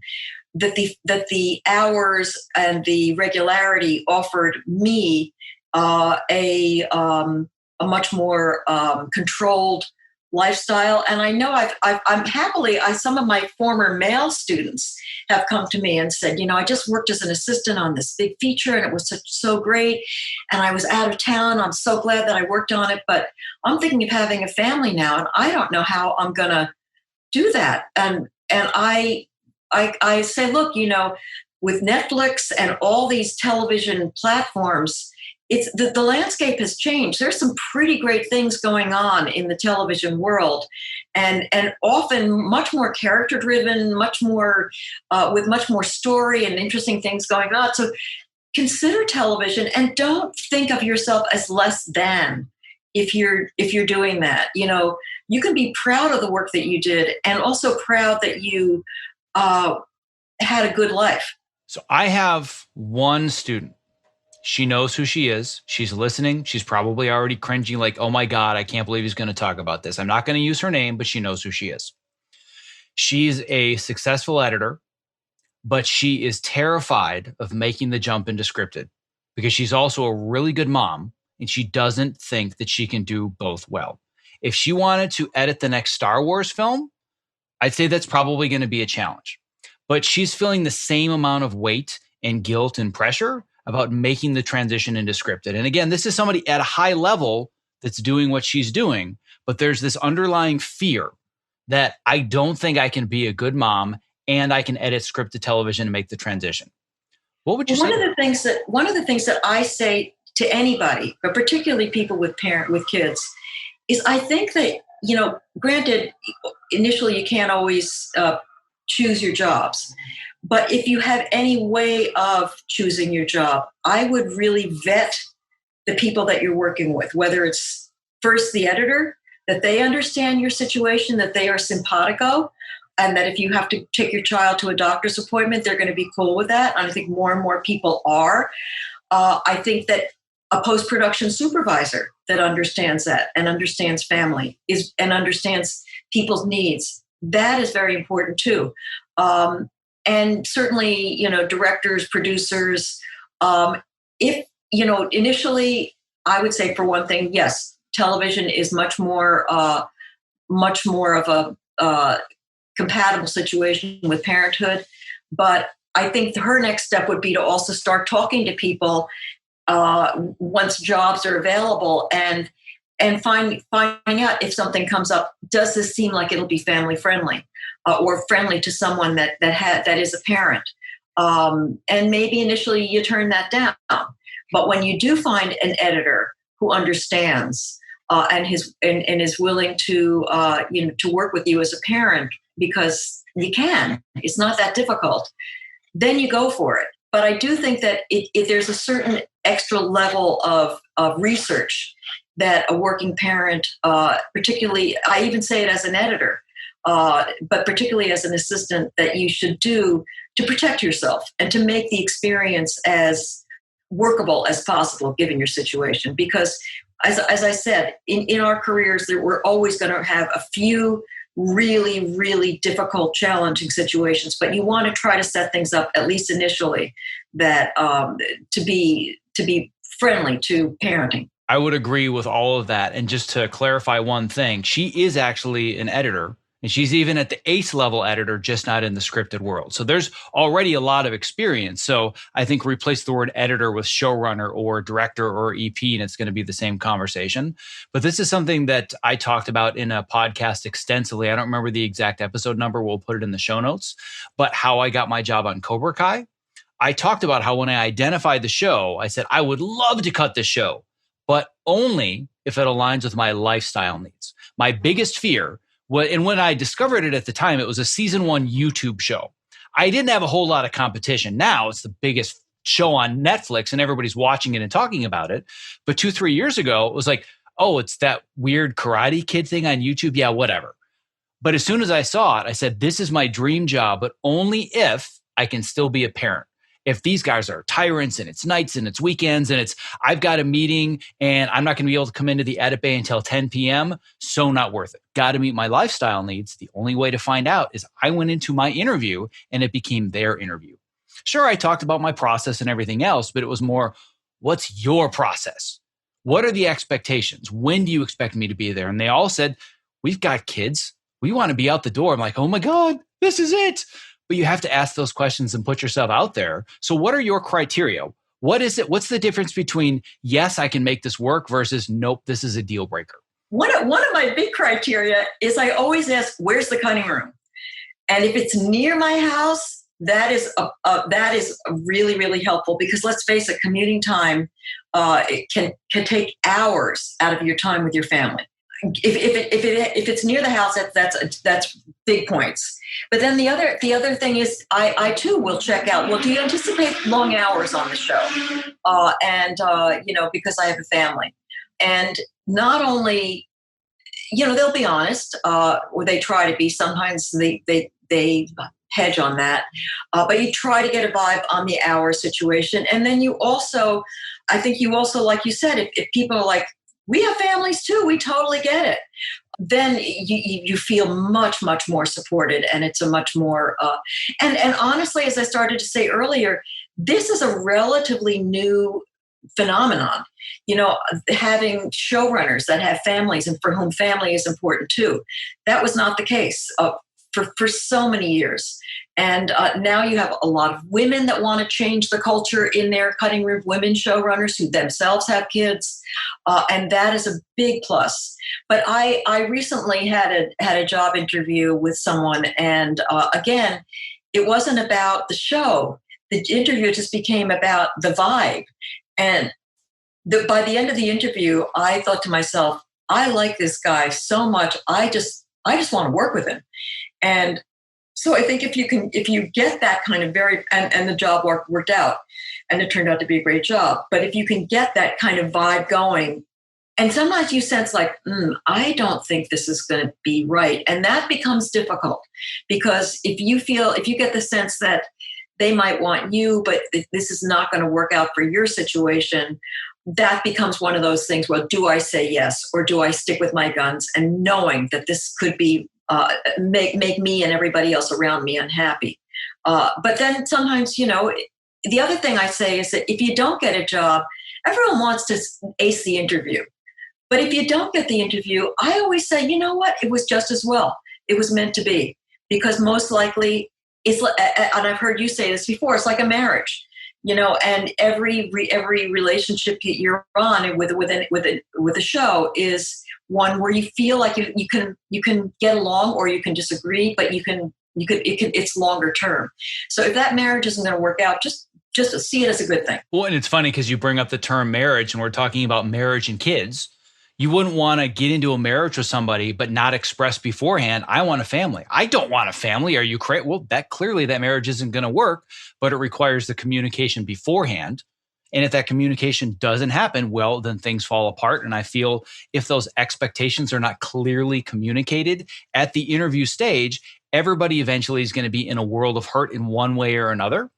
that the hours and the regularity offered me a much more controlled lifestyle. And I know I'm happily, some of my former male students have come to me and said, I just worked as an assistant on this big feature and it was so great. And I was out of town. I'm so glad that I worked on it, but I'm thinking of having a family now. And I don't know how I'm going to do that. And I say, look, with Netflix and all these television platforms, it's the landscape has changed. There's some pretty great things going on in the television world, and often much more character driven, much more with much more story and interesting things going on. So consider television, and don't think of yourself as less than if you're doing that. You can be proud of the work that you did, and also proud that you had a good life. So I have one student. She knows who she is. She's listening. She's probably already cringing like, oh my God, I can't believe he's going to talk about this. I'm not going to use her name, but she knows who she is. She's a successful editor, but she is terrified of making the jump into scripted because she's also a really good mom and she doesn't think that she can do both well. If she wanted to edit the next Star Wars film, I'd say that's probably going to be a challenge. But she's feeling the same amount of weight and guilt and pressure about making the transition into scripted. And again, this is somebody at a high level that's doing what she's doing, but there's this underlying fear that I don't think I can be a good mom and I can edit scripted television and make the transition. What would you say? One of the things that I say to anybody, but particularly people with kids, is I think that, granted, initially you can't always choose your jobs. But if you have any way of choosing your job, I would really vet the people that you're working with, whether it's first the editor, that they understand your situation, that they are simpatico, and that if you have to take your child to a doctor's appointment, they're going to be cool with that. And I think more and more people are. I think that a post-production supervisor that understands that and understands family and understands people's needs, that is very important too. And certainly, directors, producers, initially, I would say for one thing, yes, television is much more of a compatible situation with parenthood. But I think her next step would be to also start talking to people once jobs are available and finding out if something comes up, does this seem like it'll be family friendly? Or friendly to someone that is a parent, and maybe initially you turn that down. But when you do find an editor who understands and is willing to to work with you as a parent, because you can, it's not that difficult, then you go for it. But I do think that if there's a certain extra level of research that a working parent, particularly, I even say it as an editor, but particularly as an assistant, that you should do to protect yourself and to make the experience as workable as possible given your situation. Because as I said, in our careers, we're always going to have a few really, really difficult, challenging situations, but you want to try to set things up, at least initially, that to be friendly to parenting. I would agree with all of that. And just to clarify one thing, she is actually an editor, and she's even at the ace level editor, just not in the scripted world. So there's already a lot of experience. So I think replace the word editor with showrunner or director or EP, and it's going to be the same conversation. But this is something that I talked about in a podcast extensively. I don't remember the exact episode number. We'll put it in the show notes. But how I got my job on Cobra Kai. I talked about how when I identified the show, I said, I would love to cut this show, but only if it aligns with my lifestyle needs. My biggest fear, and when I discovered it at the time, it was a season 1 YouTube show. I didn't have a whole lot of competition. Now it's the biggest show on Netflix and everybody's watching it and talking about it. But 2-3 years ago, it was like, oh, it's that weird Karate Kid thing on YouTube. Yeah, whatever. But as soon as I saw it, I said, this is my dream job, but only if I can still be a parent. If these guys are tyrants and it's nights and it's weekends and I've got a meeting and I'm not going to be able to come into the edit bay until 10 p.m., so not worth it. Got to meet my lifestyle needs. The only way to find out is I went into my interview and it became their interview. Sure, I talked about my process and everything else, but it was more, what's your process? What are the expectations? When do you expect me to be there? And they all said, we've got kids. We want to be out the door. I'm like, oh my God, this is it. But you have to ask those questions and put yourself out there. So what are your criteria? What is it? What's the difference between, yes, I can make this work versus, nope, this is a deal breaker? One of my big criteria is I always ask, where's the cutting room? And if it's near my house, that is really, really helpful, because let's face it, commuting time it can take hours out of your time with your family. If it's near the house, that's big points. But then the other thing is, I too will check out, well, do you anticipate long hours on the show? Because I have a family. And not only, they'll be honest, or they try to be. Sometimes they hedge on that. But you try to get a vibe on the hour situation. And then I think you also, like you said, if people are like, we have families too, we totally get it, then you feel much, much more supported. And it's a much more, and honestly, as I started to say earlier, this is a relatively new phenomenon, having showrunners that have families and for whom family is important too. That was not the case for so many years. And now you have a lot of women that want to change the culture in their cutting room, women showrunners who themselves have kids. And that is a big plus. But I recently had a job interview with someone. And again, it wasn't about the show. The interview just became about the vibe. And by the end of the interview, I thought to myself, I like this guy so much. I just want to work with him. And so I think if you get that kind of and the job worked out, and it turned out to be a great job. But if you can get that kind of vibe going, and sometimes you sense like, I don't think this is going to be right. And that becomes difficult, because if you get the sense that they might want you, but this is not going to work out for your situation, that becomes one of those things. Well, do I say yes, or do I stick with my guns, and knowing that this could be make me and everybody else around me unhappy? But then sometimes, the other thing I say is that if you don't get a job, everyone wants to ace the interview. But if you don't get the interview, I always say, you know what? It was just as well. It was meant to be, because most likely and I've heard you say this before, it's like a marriage, and every relationship you're on with a show is one where you feel like you can get along, or you can disagree, but it's longer term. So if that marriage isn't going to work out, just just see it as a good thing. Well, and it's funny because you bring up the term marriage, and we're talking about marriage and kids. You wouldn't want to get into a marriage with somebody, but not express beforehand, I want a family. I don't want a family. Are you crazy? Well, clearly that marriage isn't going to work, but it requires the communication beforehand. And if that communication doesn't happen, well, then things fall apart. And I feel if those expectations are not clearly communicated at the interview stage, everybody eventually is going to be in a world of hurt in one way or another.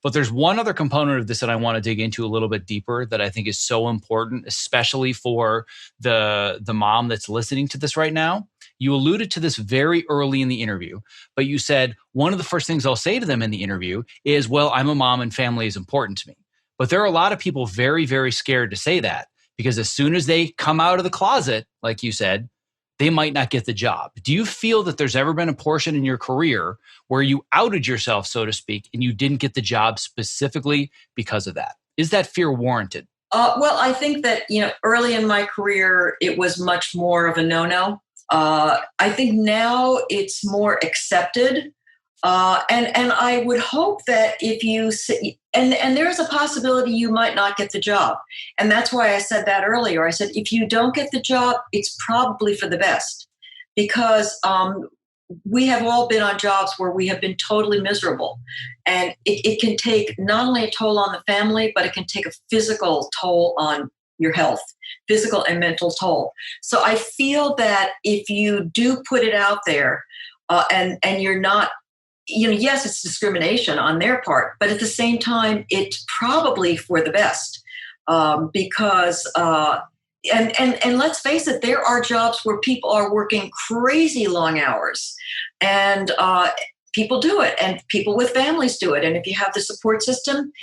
But there's one other component of this that I want to dig into a little bit deeper that I think is so important, especially for the mom that's listening to this right now. You alluded to this very early in the interview, but you said one of the first things I'll say to them in the interview is, well, I'm a mom and family is important to me. But there are a lot of people very, very scared to say that because as soon as they come out of the closet, like you said, they might not get the job. Do you feel that there's ever been a portion in your career where you outed yourself, so to speak, and you didn't get the job specifically because of that? Is that fear warranted? Well, I think that, early in my career, it was much more of a no-no. I think now it's more accepted. And I would hope that if you see, and there's a possibility you might not get the job. And that's why I said that earlier. I said, if you don't get the job, it's probably for the best because we have all been on jobs where we have been totally miserable. And it can take not only a toll on the family, but it can take a physical toll on your health, physical and mental toll. So I feel that if you do put it out there and you're not, yes, it's discrimination on their part, but at the same time, it's probably for the best because, and let's face it, there are jobs where people are working crazy long hours and people do it and people with families do it. And if you have the support system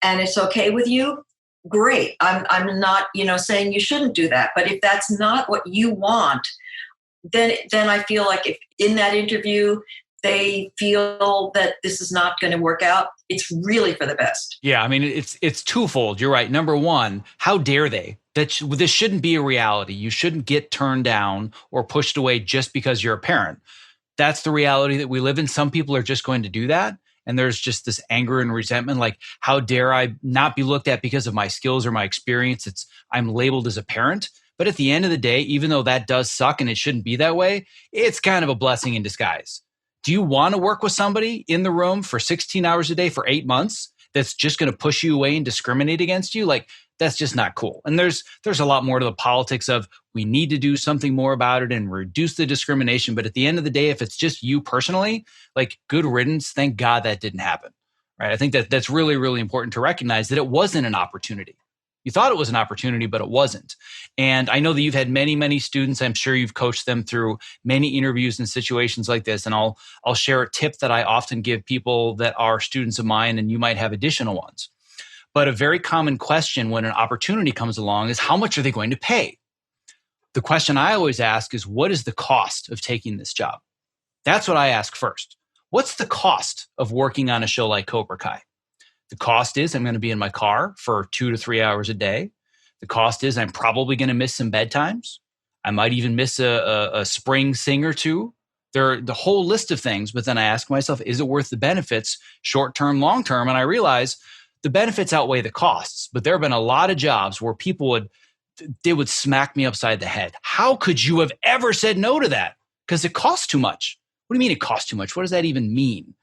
and it's okay with you, great. I'm not, saying you shouldn't do that, but if that's not what you want, then I feel like if in that interview, they feel that this is not going to work out, it's really for the best. Yeah, I mean, it's twofold. You're right. Number one, how dare they? This shouldn't be a reality. You shouldn't get turned down or pushed away just because you're a parent. That's the reality that we live in. Some people are just going to do that. And there's just this anger and resentment, like, how dare I not be looked at because of my skills or my experience? I'm labeled as a parent. But at the end of the day, even though that does suck and it shouldn't be that way, it's kind of a blessing in disguise. Do you want to work with somebody in the room for 16 hours a day for 8 months that's just going to push you away and discriminate against you? Like, that's just not cool. And there's a lot more to the politics of we need to do something more about it and reduce the discrimination. But at the end of the day, if it's just you personally, like, good riddance, thank God that didn't happen, right? I think that's really, really important to recognize that it wasn't an opportunity. You thought it was an opportunity, but it wasn't. And I know that you've had many, many students. I'm sure you've coached them through many interviews and situations like this. And I'll share a tip that I often give people that are students of mine, and you might have additional ones. But a very common question when an opportunity comes along is, how much are they going to pay? The question I always ask is, what is the cost of taking this job? That's what I ask first. What's the cost of working on a show like Cobra Kai? The cost is I'm going to be in my car for 2 to 3 hours a day. The cost is I'm probably going to miss some bedtimes. I might even miss a spring sing or two. There are the whole list of things, but then I ask myself, is it worth the benefits, short-term, long-term? And I realize the benefits outweigh the costs, but there have been a lot of jobs where people would smack me upside the head. How could you have ever said no to that? Because it costs too much. What do you mean it costs too much? What does that even mean?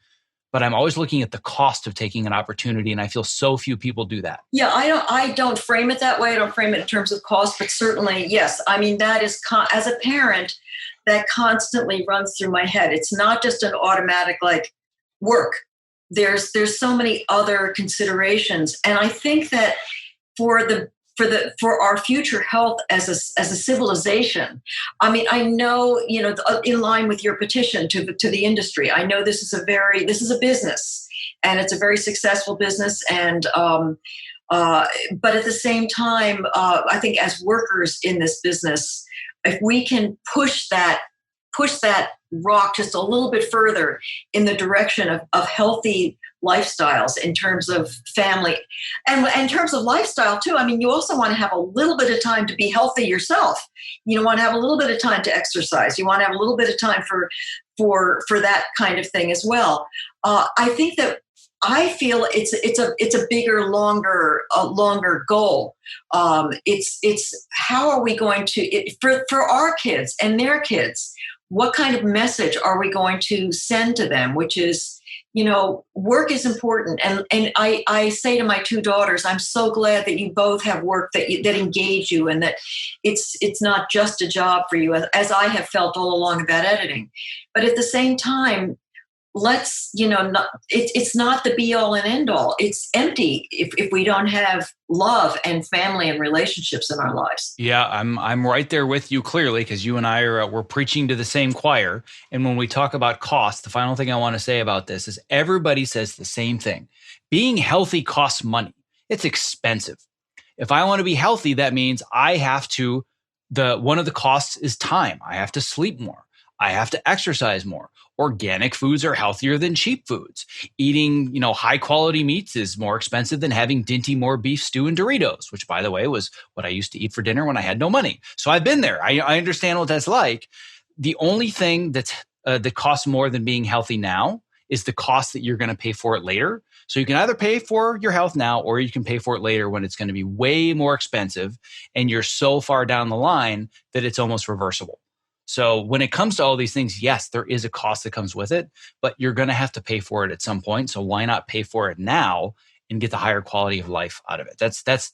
But I'm always looking at the cost of taking an opportunity, and I feel so few people do that. Yeah, I don't frame it that way. I don't frame it in terms of cost, but certainly, yes. I mean, that is, as a parent, that constantly runs through my head. It's not just an automatic, like, work. There's so many other considerations. And I think that for our future health as a civilization, I mean, I know, in line with your petition to the industry, I know this is a business, and it's a very successful business. And but at the same time, I think as workers in this business, if we can push that rock just a little bit further in the direction of healthy lifestyles in terms of family and in terms of lifestyle too. I mean, you also want to have a little bit of time to be healthy yourself. You want to have a little bit of time to exercise. You want to have a little bit of time for that kind of thing as well. I think that I feel it's a bigger, longer goal. It's how are we going to for our kids and their kids? What kind of message are we going to send to them? Which is, work is important. And I say to my two daughters, I'm so glad that you both have work that engage you, and that it's not just a job for you, as I have felt all along about editing. But at the same time, let's, it's not the be all and end all. It's empty if we don't have love and family and relationships in our lives. Yeah, I'm right there with you clearly, because you and I we're preaching to the same choir. And when we talk about cost, the final thing I want to say about this is everybody says the same thing. Being healthy costs money. It's expensive. If I want to be healthy, that means I have to, one of the costs is time. I have to sleep more. I have to exercise more. Organic foods are healthier than cheap foods. Eating, high quality meats is more expensive than having Dinty Moore beef stew and Doritos, which, by the way, was what I used to eat for dinner when I had no money. So I've been there. I understand what that's like. The only thing that costs more than being healthy now is the cost that you're going to pay for it later. So you can either pay for your health now, or you can pay for it later when it's going to be way more expensive and you're so far down the line that it's almost reversible. So when it comes to all these things, yes, there is a cost that comes with it, but you're going to have to pay for it at some point. So why not pay for it now and get the higher quality of life out of it?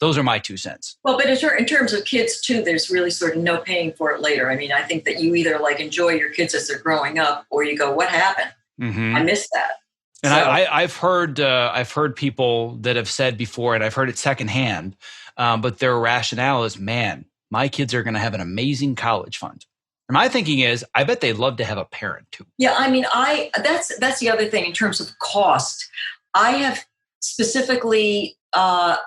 Those are my 2 cents. Well, but in terms of kids too, there's really sort of no paying for it later. I mean, I think that you either enjoy your kids as they're growing up, or you go, what happened? Mm-hmm. I missed that. And so, I've heard people that have said before, and I've heard it secondhand, but their rationale is, man, my kids are going to have an amazing college fund. And my thinking is, I bet they'd love to have a parent too. Yeah, I mean, that's the other thing in terms of cost. I have specifically, I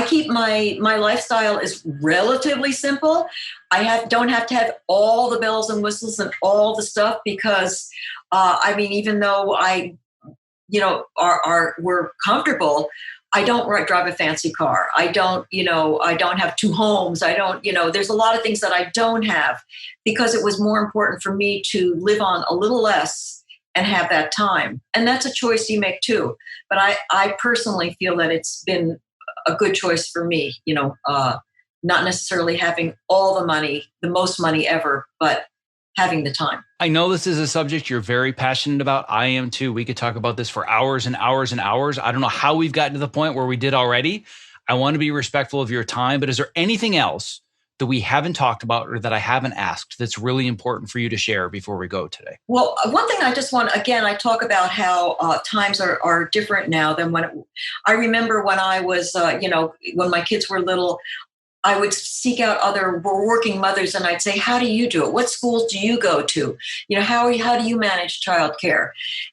keep my lifestyle is relatively simple. Don't have to have all the bells and whistles and all the stuff, because even though we're comfortable, I don't drive a fancy car. I don't have 2 homes. There's a lot of things that I don't have, because it was more important for me to live on a little less and have that time. And that's a choice you make too. But I personally feel that it's been a good choice for me, not necessarily having all the money, the most money ever, but having the time. I know this is a subject you're very passionate about. I am too. We could talk about this for hours and hours and hours. I don't know how we've gotten to the point where we did already. I want to be respectful of your time, but is there anything else that we haven't talked about or that I haven't asked that's really important for you to share before we go today? Well, one thing I just want, again, I talk about how times are different now than I remember when I was, when my kids were little. I would seek out other working mothers and I'd say, how do you do it? What schools do you go to? How do you manage childcare?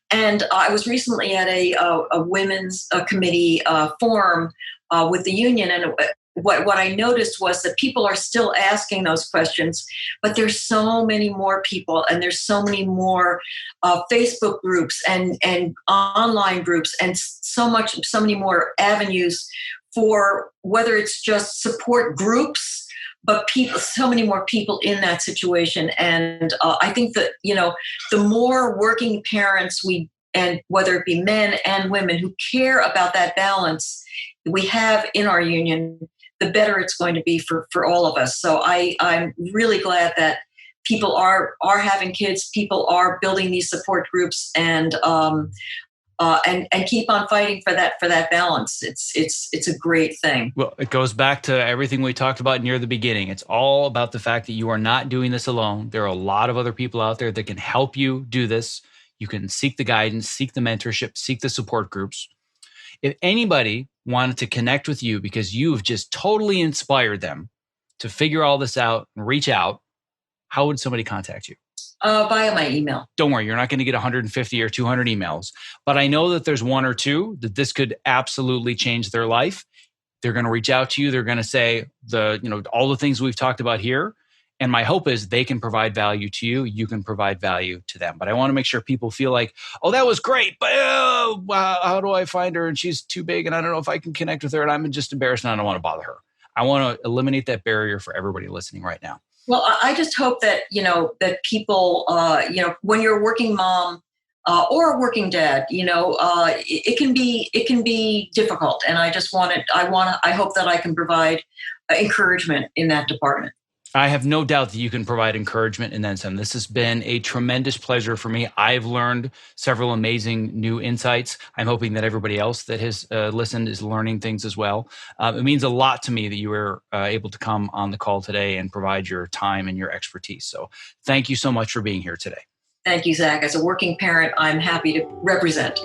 And I was recently at a women's committee forum with the union. And what I noticed was that people are still asking those questions, but there's so many more people, and there's so many more Facebook groups and online groups, and so many more avenues for whether it's just support groups, but so many more people in that situation. And I think that, the more working parents and whether it be men and women who care about that balance we have in our union, the better it's going to be for all of us. So I'm really glad that people are having kids, people are building these support groups, and keep on fighting for that balance. It's a great thing. Well, it goes back to everything we talked about near the beginning. It's all about the fact that you are not doing this alone. There are a lot of other people out there that can help you do this. You can seek the guidance, seek the mentorship, seek the support groups. If anybody wanted to connect with you because you've just totally inspired them to figure all this out and reach out, how would somebody contact you? Via my email. Don't worry, you're not going to get 150 or 200 emails, but I know that there's 1 or 2 that this could absolutely change their life. They're going to reach out to you. They're going to say all the things we've talked about here. And my hope is they can provide value to you. You can provide value to them. But I want to make sure people feel like, oh, that was great, but how do I find her? And she's too big, and I don't know if I can connect with her, and I'm just embarrassed, and I don't want to bother her. I want to eliminate that barrier for everybody listening right now. Well, I just hope that, that people, when you're a working mom, or a working dad, it can be difficult. And I hope that I can provide encouragement in that department. I have no doubt that you can provide encouragement and then some. This has been a tremendous pleasure for me. I've learned several amazing new insights. I'm hoping that everybody else that has listened is learning things as well. It means a lot to me that you were able to come on the call today and provide your time and your expertise. So thank you so much for being here today. Thank you, Zach. As a working parent, I'm happy to represent.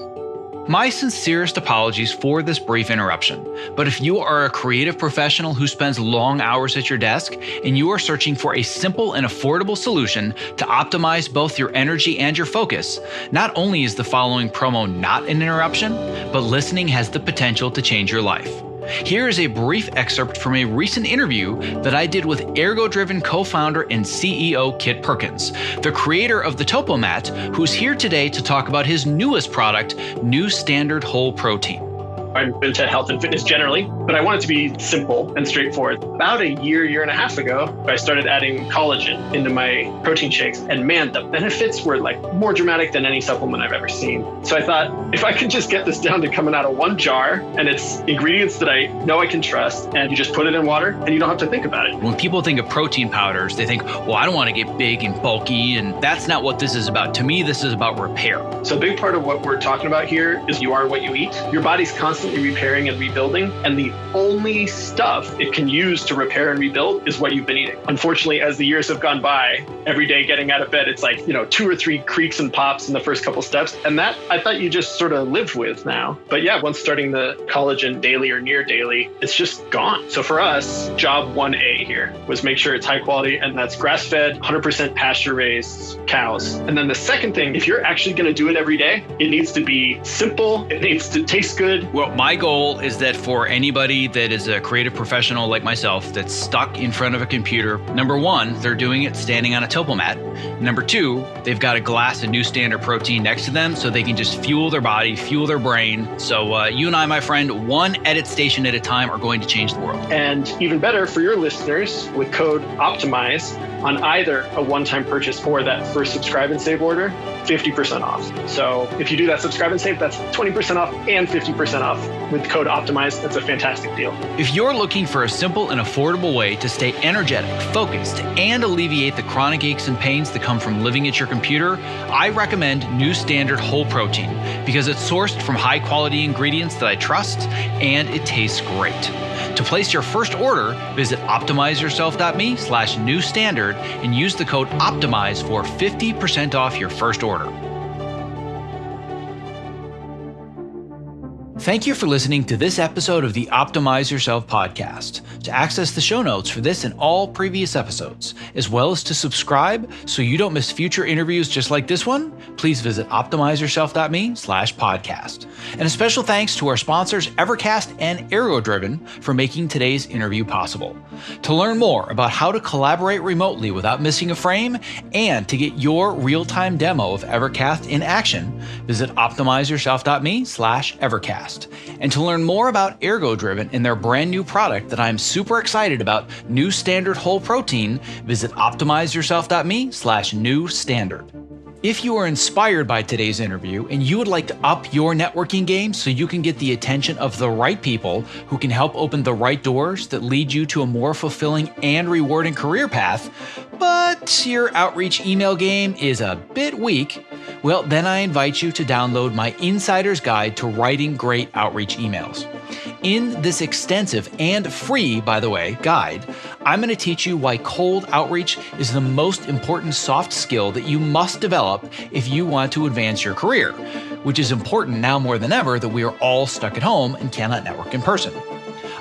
My sincerest apologies for this brief interruption, but if you are a creative professional who spends long hours at your desk and you are searching for a simple and affordable solution to optimize both your energy and your focus, not only is the following promo not an interruption, but listening has the potential to change your life. Here is a brief excerpt from a recent interview that I did with Ergo-Driven co-founder and CEO Kit Perkins, the creator of the Topomat, who's here today to talk about his newest product, New Standard Whole Protein. I'm into health and fitness generally, but I want it to be simple and straightforward. About a year and a half ago, I started adding collagen into my protein shakes. And man, the benefits were like more dramatic than any supplement I've ever seen. So I thought, if I could just get this down to coming out of one jar and it's ingredients that I know I can trust, and you just put it in water and you don't have to think about it. When people think of protein powders, they think, well, I don't want to get big and bulky. And that's not what this is about. To me, this is about repair. So a big part of what we're talking about here is you are what you eat. Your body's constantly repairing and rebuilding, and the only stuff it can use to repair and rebuild is what you've been eating. Unfortunately, as the years have gone by, every day getting out of bed, it's like, 2 or 3 creaks and pops in the first couple steps. And that I thought you just sort of live with now. But yeah, once starting the collagen daily or near daily, it's just gone. So for us, job 1A here was make sure it's high quality, and that's grass-fed, 100% pasture-raised cows. And then the second thing, if you're actually going to do it every day, it needs to be simple. It needs to taste good. Well, my goal is that for anybody that is a creative professional like myself that's stuck in front of a computer, number one, they're doing it standing on a Topomat. Number two, they've got a glass of New Standard Protein next to them so they can just fuel their body, fuel their brain. So you and I, my friend, one edit station at a time are going to change the world. And even better for your listeners, with code OPTIMIZE on either a one-time purchase or that first subscribe and save order, 50% off. So if you do that subscribe and save, that's 20% off and 50% off with code OPTIMIZE. That's a fantastic deal. If you're looking for a simple and affordable way to stay energetic, focused, and alleviate the chronic aches and pains that come from living at your computer, I recommend New Standard Whole Protein because it's sourced from high quality ingredients that I trust and it tastes great. To place your first order, visit optimizeyourself.me/newstandard and use the code OPTIMIZE for 50% off your first order. Thank you for listening to this episode of the Optimize Yourself podcast. To access the show notes for this and all previous episodes, as well as to subscribe so you don't miss future interviews just like this one, please visit optimizeyourself.me/podcast. And a special thanks to our sponsors Evercast and Ergo-Driven for making today's interview possible. To learn more about how to collaborate remotely without missing a frame and to get your real-time demo of Evercast in action, visit optimizeyourself.me/Evercast. And to learn more about Ergo-Driven and their brand new product that I'm super excited about, New Standard Whole Protein, visit optimizeyourself.me/newstandard. If you are inspired by today's interview and you would like to up your networking game so you can get the attention of the right people who can help open the right doors that lead you to a more fulfilling and rewarding career path, but your outreach email game is a bit weak, well, then I invite you to download my Insider's Guide to Writing Great Outreach Emails. In this extensive and free, by the way, guide, I'm going to teach you why cold outreach is the most important soft skill that you must develop if you want to advance your career, which is important now more than ever that we are all stuck at home and cannot network in person.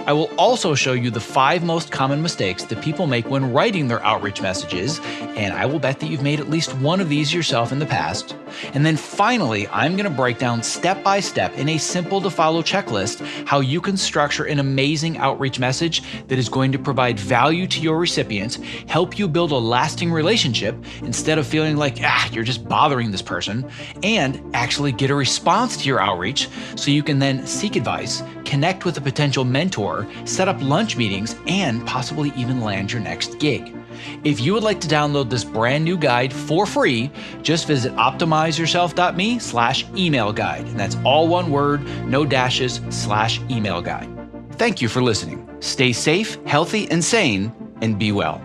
I will also show you the 5 most common mistakes that people make when writing their outreach messages, and I will bet that you've made at least one of these yourself in the past. And then finally, I'm going to break down step by step in a simple to follow checklist how you can structure an amazing outreach message that is going to provide value to your recipient, help you build a lasting relationship instead of feeling like, you're just bothering this person, and actually get a response to your outreach so you can then seek advice, connect with a potential mentor, set up lunch meetings, and possibly even land your next gig. If you would like to download this brand new guide for free, just visit optimizeyourself.me/email guide. And that's all one word, no dashes, /email guide. Thank you for listening. Stay safe, healthy, and sane, and be well.